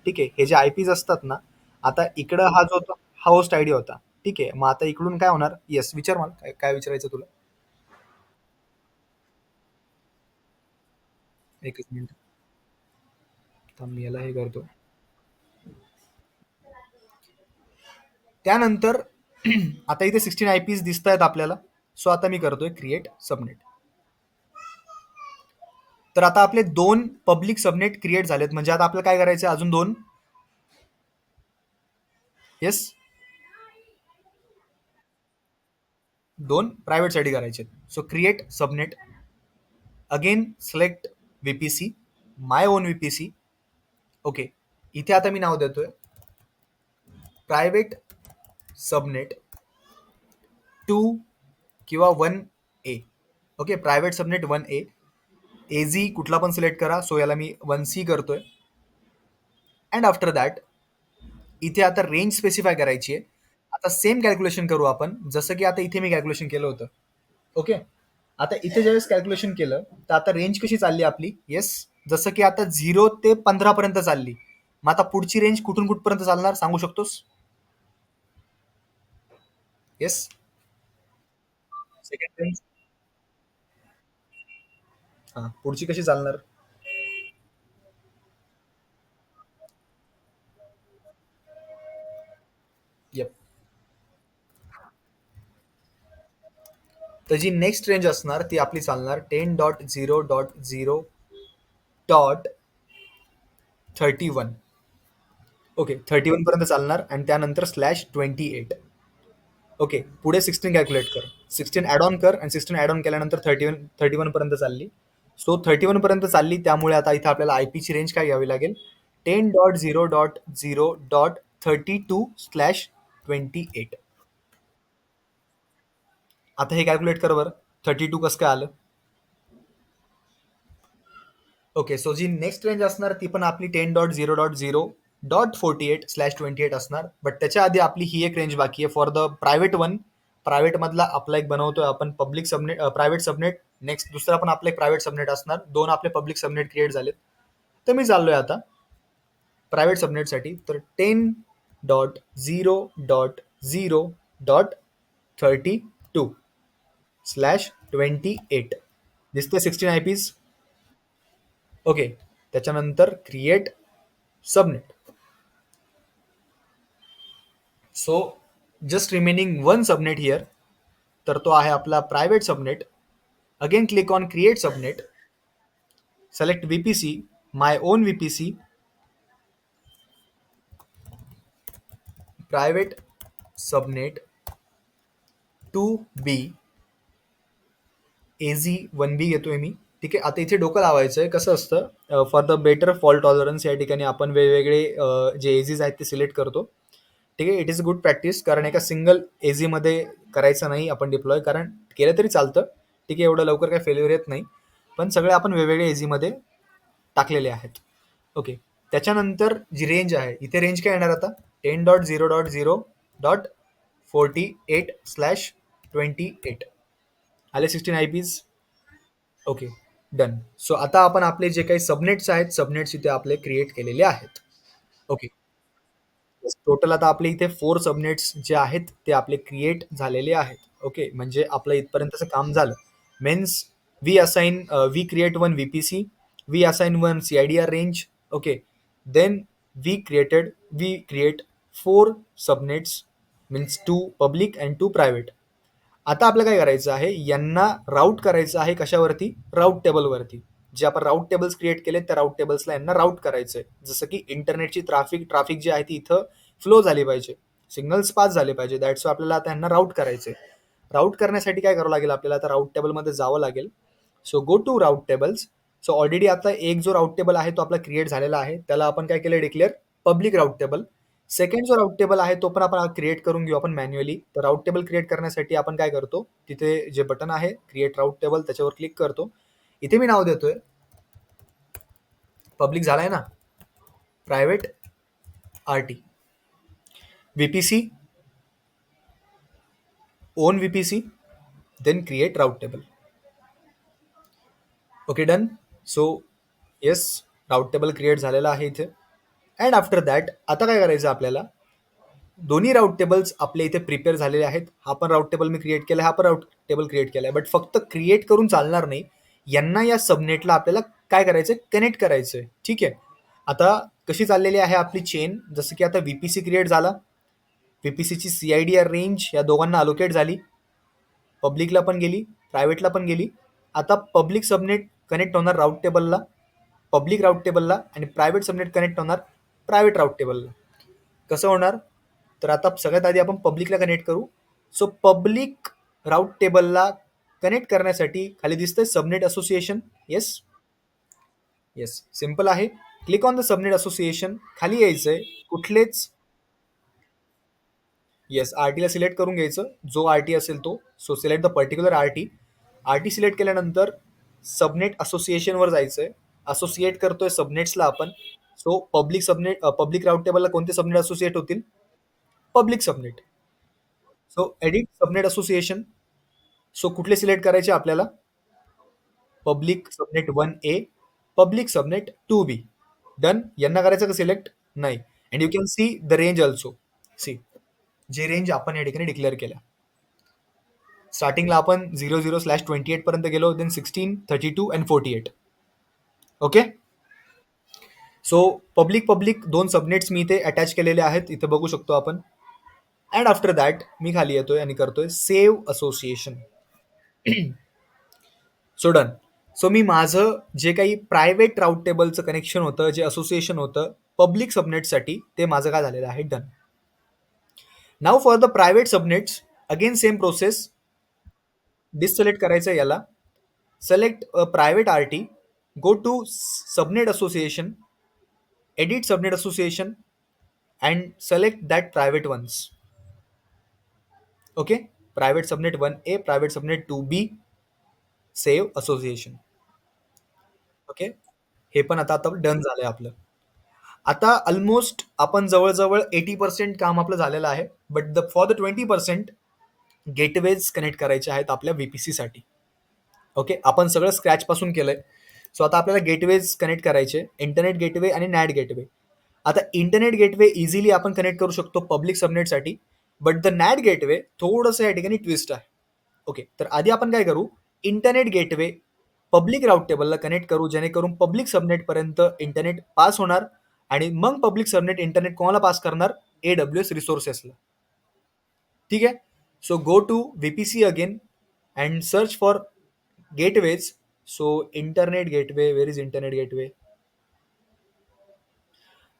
ठीक आहे. हे जे आयपीज असतात ना, आता इकडं हा जो होता हा होस्ट आयडी होता. ठीक आहे. मग आता इकडून काय होणार? येस, विचार मला काय काय विचारायचं तुला. एकच मिनिट थांब, मी याला हे करतो. त्यानंतर आता इथे 16 आयपीज दिसत आहेत आपल्याला. सो आता मी करतोय क्रिएट सबनेट. तर आता आपले 2 पब्लिक सबनेट क्रिएट झालेत. म्हणजे आता आपल्याला काय करायचं? अजून 2. येस, 2 प्रायव्हेट साठी करायचे. So create subnet. Again select VPC, my own VPC. Okay, इथे आता मी नाव देतोय प्रायव्हेट सबनेट 2 किंवा 1A. Okay, private subnet 1A. Ejhi कुठला पण सिलेक्ट करा. सो याला मी 1C करतोय. अँड आफ्टर दॅट इथे आता रेंज स्पेसिफाय करायची आहे. आता सेम कॅल्क्युलेशन करू आपण, जसं की आता इथे मी कॅल्क्युलेशन केलं होतं. ओके, आता इथे ज्यावेळेस कॅल्क्युलेशन केलं तर आता रेंज कशी चालली आपली. येस, जसं की आता 0 ते 15 पर्यंत चालली. मग आता पुढची रेंज कुठून कुठपर्यंत चालणार सांगू शकतोस. Yes, second range. हा, पुढची कशी चालणार. येप. तर जी नेक्स्ट रेंज असणार ती आपली चालणार 10.0.0.31. ओके, 31 पर्यंत चालणार आणि त्यानंतर /28. ओके, पुढे 16 कॅल्क्युलेट कर. 16 ॲड ऑन कर आणि 16 ॲड ऑन केल्यानंतर 31 पर्यंत चालली. सो 31 पर्यंत चालली, त्यामुळे आता इथे आपल्याला आयपीची रेंज काय घ्यावी लागेल. 10.0.0.32/28. आता हे कॅल्क्युलेट कर बरं. 32 कसं काय आलं. ओके, सो जी नेक्स्ट रेंज असणार ती पण आपली 10.0.0.48/28 असणार. बट त्याच्या आधी आपली ही एक रेंज बाकी आहे for the private one. Private मधला आपला एक बनवतोय आपण public subnet, private subnet. Next दुसरा पण आपला एक प्रायव्हेट सबनेट असणार. दोन आपले पब्लिक सबनेट क्रिएट झालेत. तर मी चाललोय आता प्रायव्हेट सबनेटसाठी. तर 10.0.0.32/28 दिसते 16 IP. ओके, त्याच्यानंतर create subnet. So just remaining one subnet here. तर तो आहे आपला private subnet. Again click on create subnet. Select VPC, my own VPC, private subnet 2B. AZ1B घेतोय मी. ठीक आहे, आता इथे डोकं लावायचं आहे. कसं असतं, for the better fault tolerance या ठिकाणी आपण वेगवेगळे जे एजीज आहेत ते सिलेक्ट करतो. ठीक आहे, इट इज गुड प्रॅक्टिस, कारण एका सिंगल एजीमध्ये करायचं नाही आपण डिप्लॉय. कारण केलं तरी चालतं. ठीक आहे, एवढं लवकर काही फेल्युअर येत नाही. पण सगळे आपण वेगवेगळे एजीमध्ये टाकलेले आहेत. ओके, त्याच्यानंतर जी रेंज आहे इथे रेंज काय येणार आता. 10.0.0.48/28 आले 16 IPs. Okay, done. सो आता आपण आपले जे काही सबनेट्स आहेत सबनेट्स इथे आपले क्रिएट केलेले आहेत. ओके, टोटल आता आपले इथे 4 सबनेट्स जे आहेत ते आपले क्रिएट झालेले आहेत. ओके, म्हणजे आपलं इथपर्यंतचं काम झालं. Means we create one VPC, we assign one CIDR range. Okay, then we create 4 subnets, means 2 public and 2 private. आता आपलं काय करायचं आहे, यांना राऊट करायचं आहे कशावरती, राऊट टेबलवरती. जे आपण राऊट टेबल्स क्रिएट केले त्या राऊट टेबल्सला यांना राऊट करायचंय. जसं की इंटरनेटची ट्राफिक जी आहे ती इथं फ्लो झाली पाहिजे, सिग्नल्स पास झाले पाहिजे. दॅट्स आपल्याला आता यांना राऊट करायचंय. राऊट करण्यासाठी काय करावं लागेल आपल्याला, आता राऊट टेबलमध्ये जावं लागेल. So go to route tables. So already आता एक जो राऊट टेबल आहे तो आपला क्रिएट झालेला आहे, त्याला आपण काय केलं, declare public route table. Second जो राऊट टेबल आहे तो पण आपण क्रिएट करून घेऊ आपण मॅन्युअली. तर राऊट टेबल क्रिएट करण्यासाठी आपण काय करतो, तिथे जे बटन आहे क्रिएट राऊट टेबल त्याच्यावर क्लिक करतो. इथे मी नाव देतोय, पब्लिक झालाय ना, private RT, VPC, own VPC, then create route table. Okay, done. So yes, route table create झालेला आहे इथे. अँड आफ्टर दॅट आता काय करायचं आपल्याला, दोन्ही राऊट टेबल्स आपले इथे प्रिपेअर झालेले आहेत. हा पण राऊट टेबल मी क्रिएट केला, हा पण राऊट टेबल क्रिएट केलाय. बट फक्त क्रिएट करून चालणार नाही, यांना या सबनेटला आपल्याला काय करायचंय, कनेक्ट करायचंय. ठीक आहे, आता कशी चाललेली आहे आपली चेन, जसं की आता VPC क्रिएट झाला, VPCची CIDR रेंज या दोघांना अलोकेट झाली, पब्लिकला पण गेली, प्रायव्हेटला पण गेली. आता पब्लिक सबनेट कनेक्ट होणार राऊट टेबलला, पब्लिक राऊट टेबलला, आणि प्रायव्हेट सबनेट कनेक्ट होणार प्रायव्हेट राऊट टेबलला. कसं होणार, तर आता सगळ्यात आधी आपण पब्लिकला कनेक्ट करू. सो पब्लिक राऊट टेबलला कनेक्ट करण्यासाठी खाली दिसतंय subnet association. Yes, yes, simple आहे. Click on the subnet association. खाली यायचंय, कुठलेच येस, आरटीला सिलेक्ट करून घ्यायचं, जो आरटी असेल तो. So select the particular RT. RT select केल्यानंतर सबनेट असोसिएशनवर जायचंय. असोसिएट करतोय सबनेट्सला आपण. So public subnet, public route टेबलला कोणते सबनेट असोसिएट होतील? Public subnet. So edit subnet association. So कुठले सिलेक्ट करायचे आपल्याला? Public subnet 1A, public subnet 2B. Done. यांना करायचं का सिलेक्ट? नाही. And you can see the range also. See, जे रेंज आपण या ठिकाणी डिक्लेअर केल्या. स्टार्टिंगला आपण 00/28 पर्यंत गेलो, then 16, 32 and 48. Okay. So public public दोन सबनेट्स मी इथे अटॅच केलेले आहेत, इथे बघू शकतो आपण. अँड आफ्टर दॅट मी खाली येतोय आणि करतोय सेव्ह असोसिएशन. So done. सो मी माझं जे काही प्रायव्हेट राऊट टेबलचं कनेक्शन होतं, जे असोसिएशन होतं पब्लिक सबनेटसाठी, ते माझं काय झालेलं आहे? डन. नाव for the private subnets again same process. Deselect करायचं याला. Select private RT. Go to subnet association, edit subnet association, and select that private ones. Okay, private subnet 1A, private subnet 2B, save association. Okay, हे पण आता आता done झालंय आपलं. आता almost आपण जवळजवळ 80% काम आपलं झालेलं आहे. But for the 20% gateways connect करायचे आहेत आपल्या VPC साठी. ओके, आपण सगळं स्क्रॅच पासून केलंय. सो आता आपल्याला गेटवेज कनेक्ट करायचे, इंटरनेट गेटवे आणि नॅट गेटवे. आता इंटरनेट गेटवे इझिली आपण कनेक्ट करू शकतो पब्लिक सबनेटसाठी, बट द नॅट गेटवे थोडंसं या ठिकाणी ट्विस्ट आहे. ओके, तर आधी आपण काय करू? इंटरनेट गेटवे पब्लिक राऊट टेबलला कनेक्ट करू, जेणेकरून पब्लिक सबनेट पर्यंत इंटरनेट पास होणार आणि मग पब्लिक सबनेट इंटरनेट कोणाला पास करणार? AWS रिसोर्सेसला. ठीक आहे. So go to VPC again and search for gateways. So internet gateway, where is internet gateway?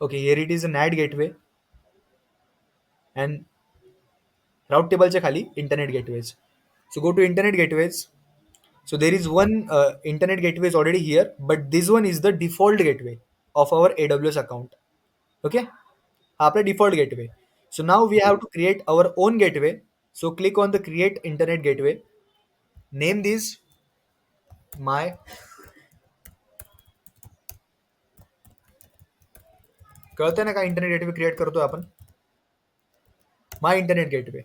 Okay, here it is a NAT gateway and route table च्या खाली internet gateways. So go to internet gateways. So there is one internet gateway is already here, but this one is the default gateway of our AWS account. Okay, आपला default gateway. So now we have to create our own gateway. So click on the create internet gateway. Name this my कळतंय ना का internet gateway create करतोय आपण? My internet gateway.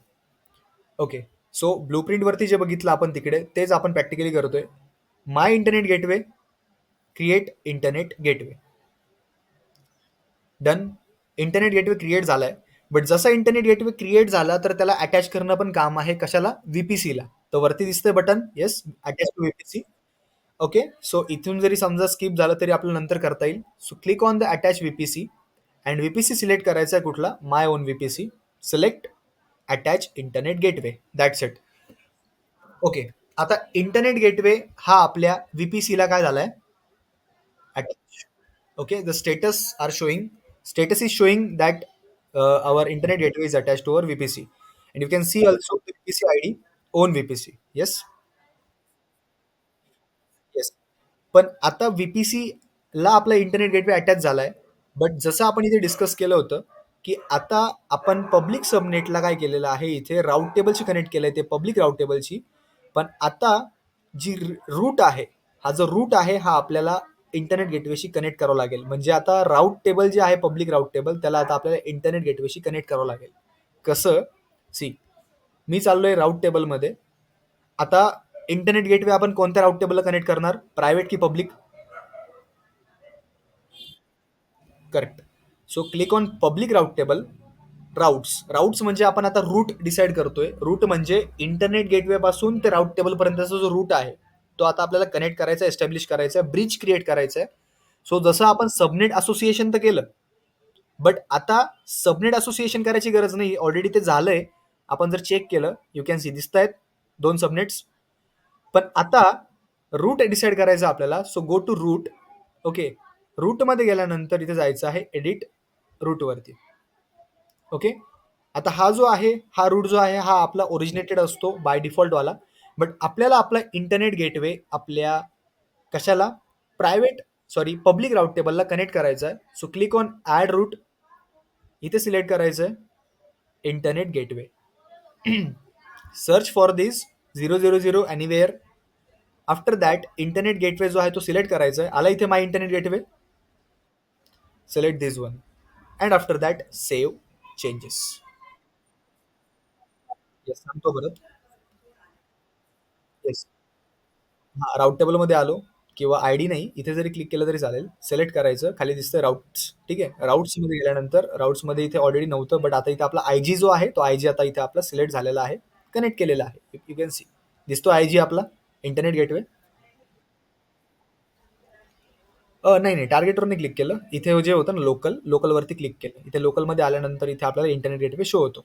Okay, so blueprint वरती जे बघितलं आपण तिकडे, तेच आपण प्रॅक्टिकली करतोय. My internet gateway, create internet gateway. Done. Internet gateway create झालाय. बट जसा इंटरनेट गेटवे क्रिएट झाला तर त्याला अटॅच करणं पण काम आहे. कशाला? VPC ला. तर वरती दिसतंय button, yes, attach to VPC. Okay, so इथून जरी समजा स्किप झालं तरी आपल्याला नंतर करता येईल. So click on the attach VPC and VPC select करायचा आहे कुठला? My own VPC. Select attach internet gateway. That's it. Okay, आता इंटरनेट गेटवे हा आपल्या VPC ला काय झालाय? Attach. Okay, the status are showing, status is showing that our internet gateway is attached to our VPC, and you can see also the VPC ID, own VPC. Yes. Yes. पण आता VPC ला आपला internet gateway attach झालाय. But जसं आपण इथे discuss केलं होतं की आता आपण पब्लिक सबनेटला काय केलेलं आहे, इथे राऊट टेबलशी कनेक्ट केलंय, ते पब्लिक राऊट टेबलशी. पण आता जी रूट आहे, हा जो रूट आहे हा आपल्याला इंटरनेट गेटवेशी कनेक्ट करावं लागेल. म्हणजे आता राऊट टेबल जे आहे पब्लिक राऊट टेबल, त्याला आता आपल्याला इंटरनेट गेटवेशी कनेक्ट करावं लागेल. कसं? सी, मी चाललोय राऊट टेबलमध्ये. आता इंटरनेट गेटवे आपण कोणत्या राऊट टेबलला कनेक्ट करणार? प्रायव्हेट की public? Correct. So click on public route table. Routes म्हणजे आपण आता रूट डिसाईड करतोय. रूट म्हणजे इंटरनेट गेटवे पासून ते राऊट टेबल पर्यंतचा जो रूट आहे तो आता आपल्याला कनेक्ट करायचा, एस्टॅब्लिश करायचा, ब्रिज क्रिएट करायचा आहे. सो जसं आपण सबनेट असोसिएशन तर केलं, बट आता सबनेट असोसिएशन करायची गरज नाही, ऑलरेडी ते झालंय. आपण जर चेक केलं, यू कॅन सी दिसत आहेत 2 सबनेट्स. पण आता रूट डिसाईड करायचं आपल्याला. So go to route. Okay, रूटमध्ये गेल्यानंतर इथे जायचं आहे एडिट रूटवरती. ओके, आता हा जो आहे, हा रूट जो आहे हा आपला ओरिजिनेटेड असतो बाय डिफॉल्टवाला. बट आपल्याला आपला इंटरनेट गेटवे आपल्या कशाला? प्रायव्हेट, सॉरी, पब्लिक राऊट टेबलला कनेक्ट करायचा आहे. So click on add route. इथे सिलेक्ट करायचं आहे internet gateway. Search for this 000 anywhere. After that internet gateway जो आहे तो सिलेक्ट करायचा आहे. आला इथे my internet gateway. Select this one and after that save changes. Yes, सांगतो परत. येस. हां, राउट टेबलमध्ये आलो किंवा आय डी नाही, इथे जरी क्लिक केलं तरी चालेल. सिलेक्ट करायचं, खाली दिसतं राउट्स. ठीक आहे. राउट्समध्ये गेल्यानंतर राउट्समध्ये इथे ऑलरेडी नव्हतं, बट आता इथे आपला आय जी जो आहे तो आय जी आता इथे आपला सिलेक्ट झालेला आहे, कनेक्ट केलेला आहे. यू कॅन सी दिसतो आय जी आपला इंटरनेट गेटवे. नाही नाही, टार्गेटवर नाही क्लिक केलं. इथे जे होतं ना लोकल, लोकलवरती क्लिक केलं. इथे लोकलमध्ये आल्यानंतर इथे आपल्याला इंटरनेट गेटवे शो होतो.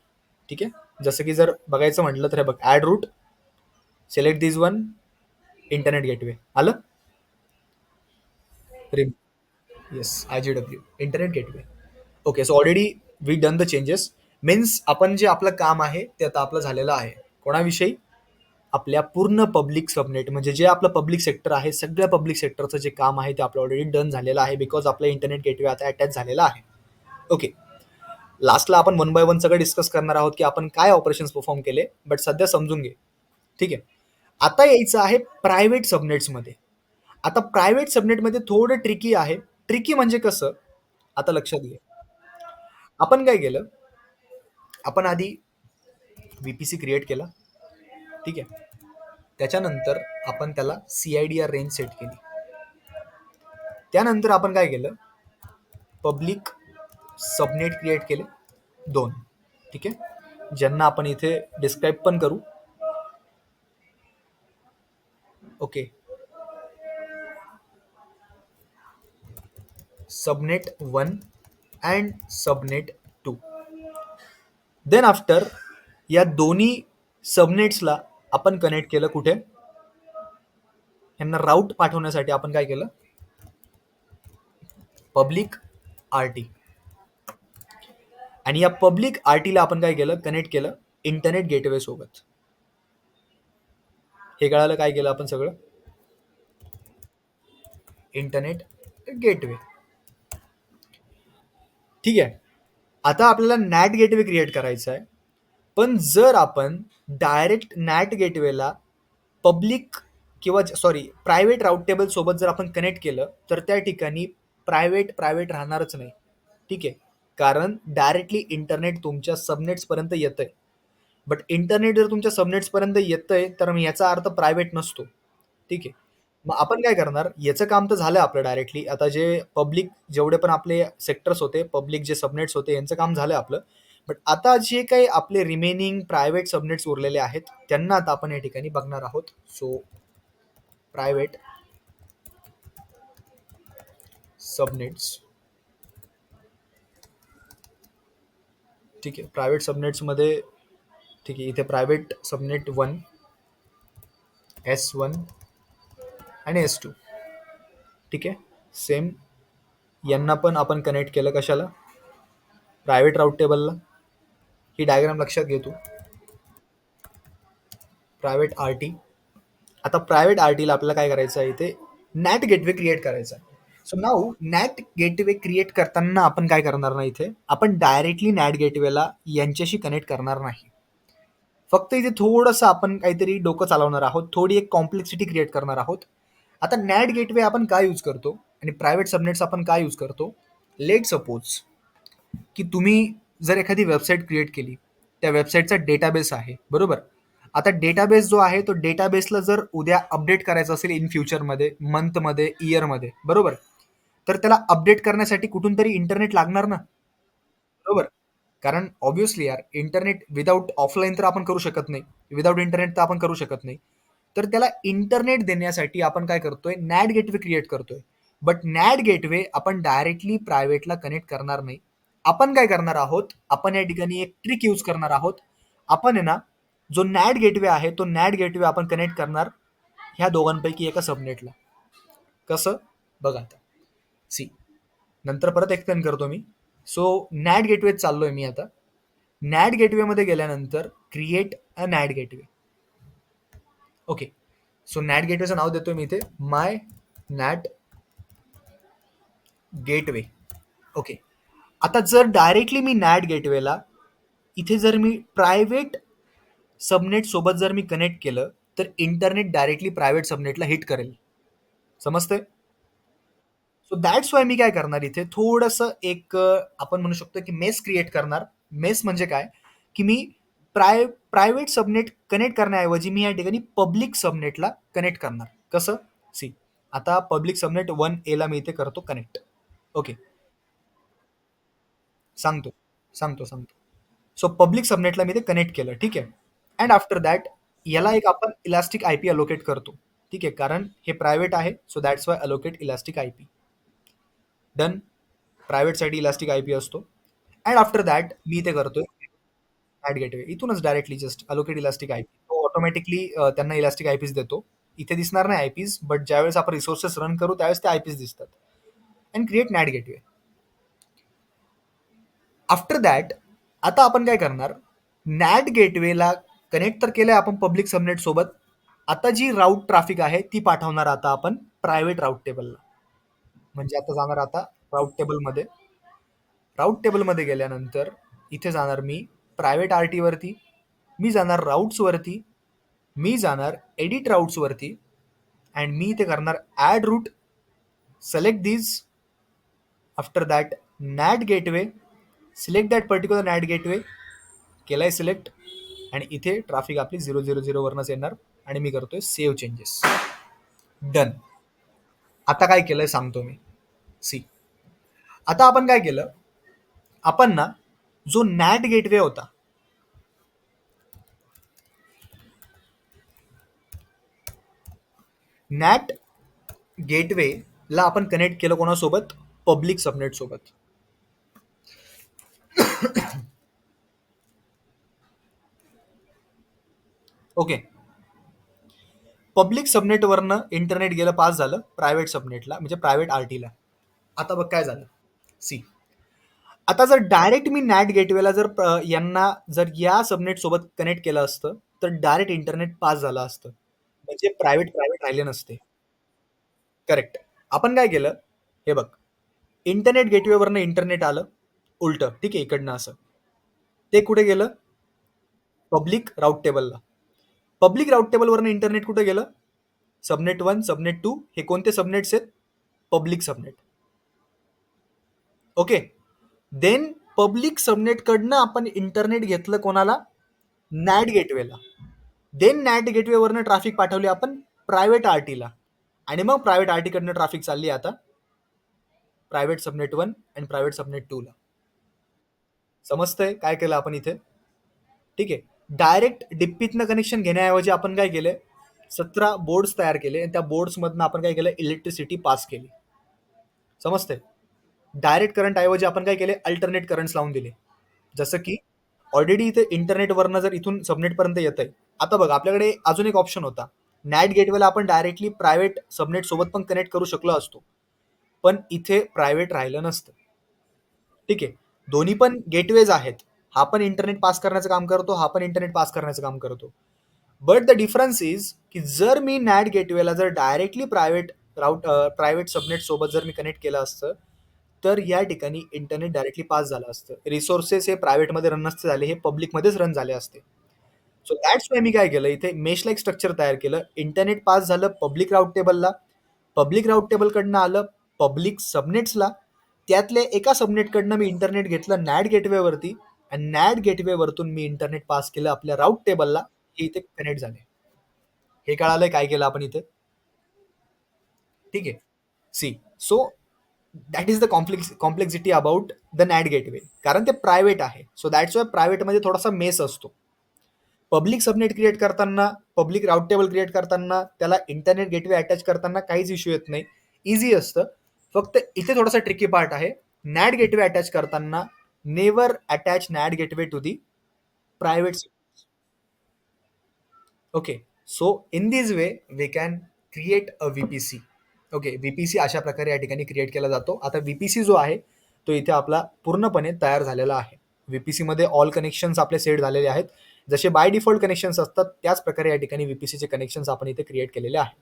ठीक आहे. जसं की जर बघायचं म्हटलं तर हे बघ, add route, select this one, internet gateway आलं. Yes, I G W internet gateway. Okay, so already we done the changes. Means आपण जे आपलं काम आहे ते आता आपलं झालेलं आहे. कोणाविषयी? आपल्या पूर्ण पब्लिक सबनेट, म्हणजे जे आपलं पब्लिक सेक्टर आहे, सगळ्या पब्लिक सेक्टरचं जे काम आहे ते आपलं ऑलरेडी डन झालेलं आहे, बिकॉज आपलं इंटरनेट गेटवे आता अटॅच झालेला आहे. ओके. लास्टला आपण वन बाय वन सगळं डिस्कस करणार आहोत की आपण काय ऑपरेशन्स परफॉर्म केले, बट सध्या समजून घे. ठीक आहे. आता यायचं आहे प्रायव्हेट सबनेट्समध्ये. आता प्रायव्हेट सबनेटमध्ये थोडं ट्रिकी आहे. ट्रिकी म्हणजे कसं? आता लक्षात घे. आपण काय केलं? आपण आधी व्हीपीसी क्रिएट केला. ठीक आहे. त्याच्यानंतर आपण त्याला CIDR रेंज सेट केली. त्यानंतर आपण काय केलं? पब्लिक सबनेट क्रिएट केले 2. ठीक आहे. ज्यांना आपण इथे डिस्क्राईब पण करू. Okay. Subnet 1 and subnet 2. Then after या दोन्ही सबनेट्सला आपण कनेक्ट केलं कुठे? यांना राऊट पाठवण्यासाठी आपण काय केलं? Public RT. आणि या पब्लिक RTला आपण काय केलं? कनेक्ट केलं इंटरनेट गेटवे सोबत. हे कळालं काय केलं आपण सगळं? Internet gateway. ठीक आहे. आता आपल्याला नॅट गेटवे क्रिएट करायचा आहे. पण जर आपण डायरेक्ट नॅट गेटवेला पब्लिक किंवा सॉरी प्रायव्हेट राऊट टेबल सोबत जर आपण कनेक्ट केलं तर त्या ठिकाणी प्रायव्हेट राहणारच नाही. ठीक आहे. कारण डायरेक्टली इंटरनेट तुमच्या सबनेट्सपर्यंत येतंय. बट इंटरनेट जर तुमच्या सबनेट्सपर्यंत येतंय तर मग याचा अर्थ प्रायव्हेट नसतो. ठीक आहे. मग आपण काय करणार? याचं काम तर झालं आपलं डायरेक्टली. आता जे पब्लिक जेवढे पण आपले सेक्टर्स होते, पब्लिक जे सबनेट्स होते, यांचं काम झालं आपलं. बट आता जे काही आपले रिमेनिंग प्रायव्हेट सबनेट्स उरलेले आहेत त्यांना आता आपण या ठिकाणी बघणार आहोत. So private subnets. ठीक आहे. प्रायव्हेट सबनेट्समध्ये ठीक आहे, इथे प्रायव्हेट सबनेट 1, S1 आणि S2. ठीक आहे. सेम यांना पण आपण कनेक्ट केलं कशाला? प्रायव्हेट राऊट टेबलला. ही डायग्राम लक्षात घेतो. Private RT. आता प्रायव्हेट RTला आपल्याला काय करायचं आहे? इथे नॅट गेटवे क्रिएट करायचा आहे. So now NAAT gateway create करताना आपण काय करणार नाही, इथे आपण डायरेक्टली नॅट गेटवेला यांच्याशी कनेक्ट करणार नाही. फक्त इथे थोडंसं आपण काहीतरी डोकं चालवणार आहोत, थोडी एक कॉम्प्लेक्सिटी क्रिएट करणार आहोत. आता नॅट गेटवे आपण काय यूज करतो आणि प्रायव्हेट सबनेट्स आपण काय यूज करतो? लेट सपोज की तुम्ही जर एखादी वेबसाईट क्रिएट केली, त्या वेबसाईटचा डेटाबेस आहे, बरोबर. आता डेटाबेस जो आहे तो डेटाबेसला जर उद्या अपडेट करायचं असेल इन फ्युचरमध्ये, मंथमध्ये, इयरमध्ये, बरोबर, तर त्याला अपडेट करण्यासाठी कुठून तरी इंटरनेट लागणार ना, बरोबर. कारण ऑब्व्हियसली यार, इंटरनेट विदाऊट ऑफलाईन तर आपण करू शकत नाही, विदाऊट इंटरनेट तर आपण करू शकत नाही. तर त्याला इंटरनेट देण्यासाठी आपण काय करतोय? नॅट गेटवे क्रिएट करतोय. बट नॅट गेटवे आपण डायरेक्टली प्रायव्हेटला कनेक्ट करणार नाही. आपण काय करणार आहोत? आपण या ठिकाणी एक ट्रिक यूज करणार आहोत. आपण आहे ना, जो नॅट गेटवे आहे तो नॅट गेटवे आपण कनेक्ट करणार ह्या दोघांपैकी एका सबनेटला. कसं? बघा आता. सी, नंतर परत एक्सप्लेन करतो मी. सो नॅट गेटवे चाललोय मी आता. नॅट गेटवेमध्ये गेल्यानंतर create a NAT gateway. Okay. So NAT गेटवेचं नाव देतोय मी इथे, माय नॅट गेटवे. ओके. आता जर डायरेक्टली मी नॅट गेटवेला इथे जर मी प्रायव्हेट सबनेट सोबत जर मी कनेक्ट केलं तर इंटरनेट डायरेक्टली प्रायव्हेट सबनेटला हिट करेल. समजतंय? सो दॅट्स वाय मी काय करणार इथे थोडंसं एक आपण म्हणू शकतो की मेस क्रिएट करणार. मेस म्हणजे काय? की मी प्रायव्हेट सबनेट कनेक्ट करण्याऐवजी मी या ठिकाणी पब्लिक सबनेटला कनेक्ट करणार. कसं? सी, आता पब्लिक सबनेट 1A ला मी इथे करतो कनेक्ट. ओके. सांगतो, सांगतो. सो पब्लिक सबनेटला मी ते कनेक्ट केलं. ठीक आहे. अँड आफ्टर दॅट याला एक आपण इलास्टिक आयपी अलोकेट करतो. ठीक आहे. कारण हे प्रायव्हेट आहे. So that's why allocate elastic IP. Done. प्रायव्हेटसाठी इलास्टिक आयपी असतो. अँड आफ्टर दॅट मी इथे करतोय ऍड गेटवे. इथूनच directly just allocate elastic IP. तो ऑटोमॅटिकली त्यांना इलास्टिक आयपीज देतो. इथे दिसणार नाही आयपीज, बट ज्यावेळेस आपण रिसोर्सेस रन करू त्यावेळेस ते आयपीज दिसतात. And create NAAT gateway. After that आता आपण काय करणार, नॅट गेटवेला कनेक्ट तर केलंय आपण पब्लिक सबनेट सोबत. आता जी राऊट ट्रॅफिक आहे ती पाठवणार आता आपण प्रायव्हेट राऊट टेबलला. म्हणजे आता जाणार आता राऊट टेबलमध्ये गेल्यानंतर इथे जाणार मी प्रायव्हेट आरटी वरती, मी जाणार राऊट्स वरती, मी जाणार एडिट राऊट्स वरती अँड मी इथे करणार add route, select this. After that NAT gateway, select that particular NAT gateway, केलाय सिलेक्ट आणि इथे ट्रॅफिक आपली 000 वरनच येणार आणि मी करतोय सेव्ह चेंजेस. डन. आता काय केलंय सांगतो मी. सी, आता आपण काय केलं, आपण ना जो नॅट गेटवे होता, नॅट गेटवेला आपण कनेक्ट केलं कोणासोबत? पब्लिक सबनेट सोबत. ओके. पब्लिक सबनेटवरनं इंटरनेट गेलं, पास झालं प्रायव्हेट सबनेटला म्हणजे प्रायव्हेट आरटीला. आता बघ काय झालं. सी, आता जर डायरेक्ट मी नॅट गेटवेला जर यांना जर या सबनेट सोबत कनेक्ट केलं असतं तर डायरेक्ट इंटरनेट पास झालं असतं, म्हणजे प्रायव्हेट प्रायव्हेट राहिले नसते. करेक्ट. आपण काय केलं हे बघ, इंटरनेट गेटवेवरनं इंटरनेट आलं उलट. ठीक आहे, इकडनं असं ते कुठे गेलं? पब्लिक राऊट टेबलला. पब्लिक राऊट टेबलवरनं इंटरनेट कुठे गेलं? Subnet 1, subnet 2. हे कोणते सबनेट्स आहेत? Public subnet. Okay. Then public subnet कडनं आपण इंटरनेट घेतलं कोणाला? नॅट गेटवेला. देन नॅट गेटवेवरनं ट्रॅफिक पाठवली आपण प्रायव्हेट आरटीला आणि मग प्रायव्हेट आरटी कडनं ट्रॅफिक चालली आता प्रायव्हेट सबनेट 1 आणि प्रायव्हेट सबनेट 2 ला. समजतंय काय केलं आपण इथे? ठीक आहे. डायरेक्ट डिप्पीतनं कनेक्शन घेण्याऐवजी आपण काय केलंय, 17 बोर्ड्स तयार केले आणि त्या बोर्ड्स मधनं आपण काय केलं, इलेक्ट्रिसिटी पास केली. समजतंय? डायरेक्ट करंट ऐवजी आपण काय केले, अल्टरनेट करंट्स लावून दिले. जसं की ऑलरेडी इथे इंटरनेटवरनं जर इथून सबनेटपर्यंत येत आहे. आता बघ, आपल्याकडे अजून एक ऑप्शन होता, नॅट गेटवेला आपण डायरेक्टली प्रायव्हेट सबनेट सोबत पण कनेक्ट करू शकलो असतो, पण इथे प्रायव्हेट राहिलं नसतं. ठीक आहे. दोन्ही पण गेटवेज आहेत. हा पण इंटरनेट पास करण्याचं काम करतो, हा पण इंटरनेट पास करण्याचं काम करतो. बट द डिफरन्स इज की जर मी नॅट गेटवेला जर डायरेक्टली प्रायव्हेट सबनेट सोबत जर मी कनेक्ट केलं असतं तर या ठिकाणी इंटरनेट डायरेक्टली पास झालं असतं. रिसोर्सेस हे प्रायव्हेटमध्ये रन नसते झाले, हे पब्लिकमध्येच रन झाले असते. सो दॅट्स वाय मी काय केलं, इथे मेश लाईक स्ट्रक्चर तयार केलं. इंटरनेट पास झालं पब्लिक राऊट टेबलला, पब्लिक राऊट टेबलकडनं आलं पब्लिक सबनेट्सला, त्यातल्या एका सबनेटकडनं मी इंटरनेट घेतलं नॅट गेटवेवरती आणि नॅट गेटवेवरतून मी इंटरनेट पास केलं आपल्या राऊट टेबलला, हे इथे कनेक्ट झाले. हे कळालंय काय केलं आपण इथे? ठीक आहे. See, so that is the complexity about the NAT gateway. कारण ते प्रायव्हेट आहे, सो दॅट्स वाय प्रायव्हेटमध्ये थोडासा मेस असतो. पब्लिक सबनेट क्रिएट करताना, पब्लिक राऊट टेबल क्रिएट करताना, त्याला इंटरनेट गेटवे अटॅच करताना काहीच इश्यू येत नाही, इझी असतं. फक्त इथे थोडासा ट्रिकी पार्ट आहे. नॅट गेटवे अटॅच करताना never attach NAT gateway to the private. Okay. So in this way we can create a VPC. Okay, VPC अशा प्रकारे या ठिकाणी क्रिएट केला जातो. आता व्हीपीसी जो आहे तो इथे आपला पूर्णपणे तयार झालेला आहे. व्हीपीसी मध्ये ऑल कनेक्शन्स आपले सेट झालेले आहेत. जसे बाय डिफॉल्ट कनेक्शन्स असतात त्याच प्रकारे या ठिकाणी व्हीपीसीचे कनेक्शन्स आपण इथे क्रिएट केलेले आहेत.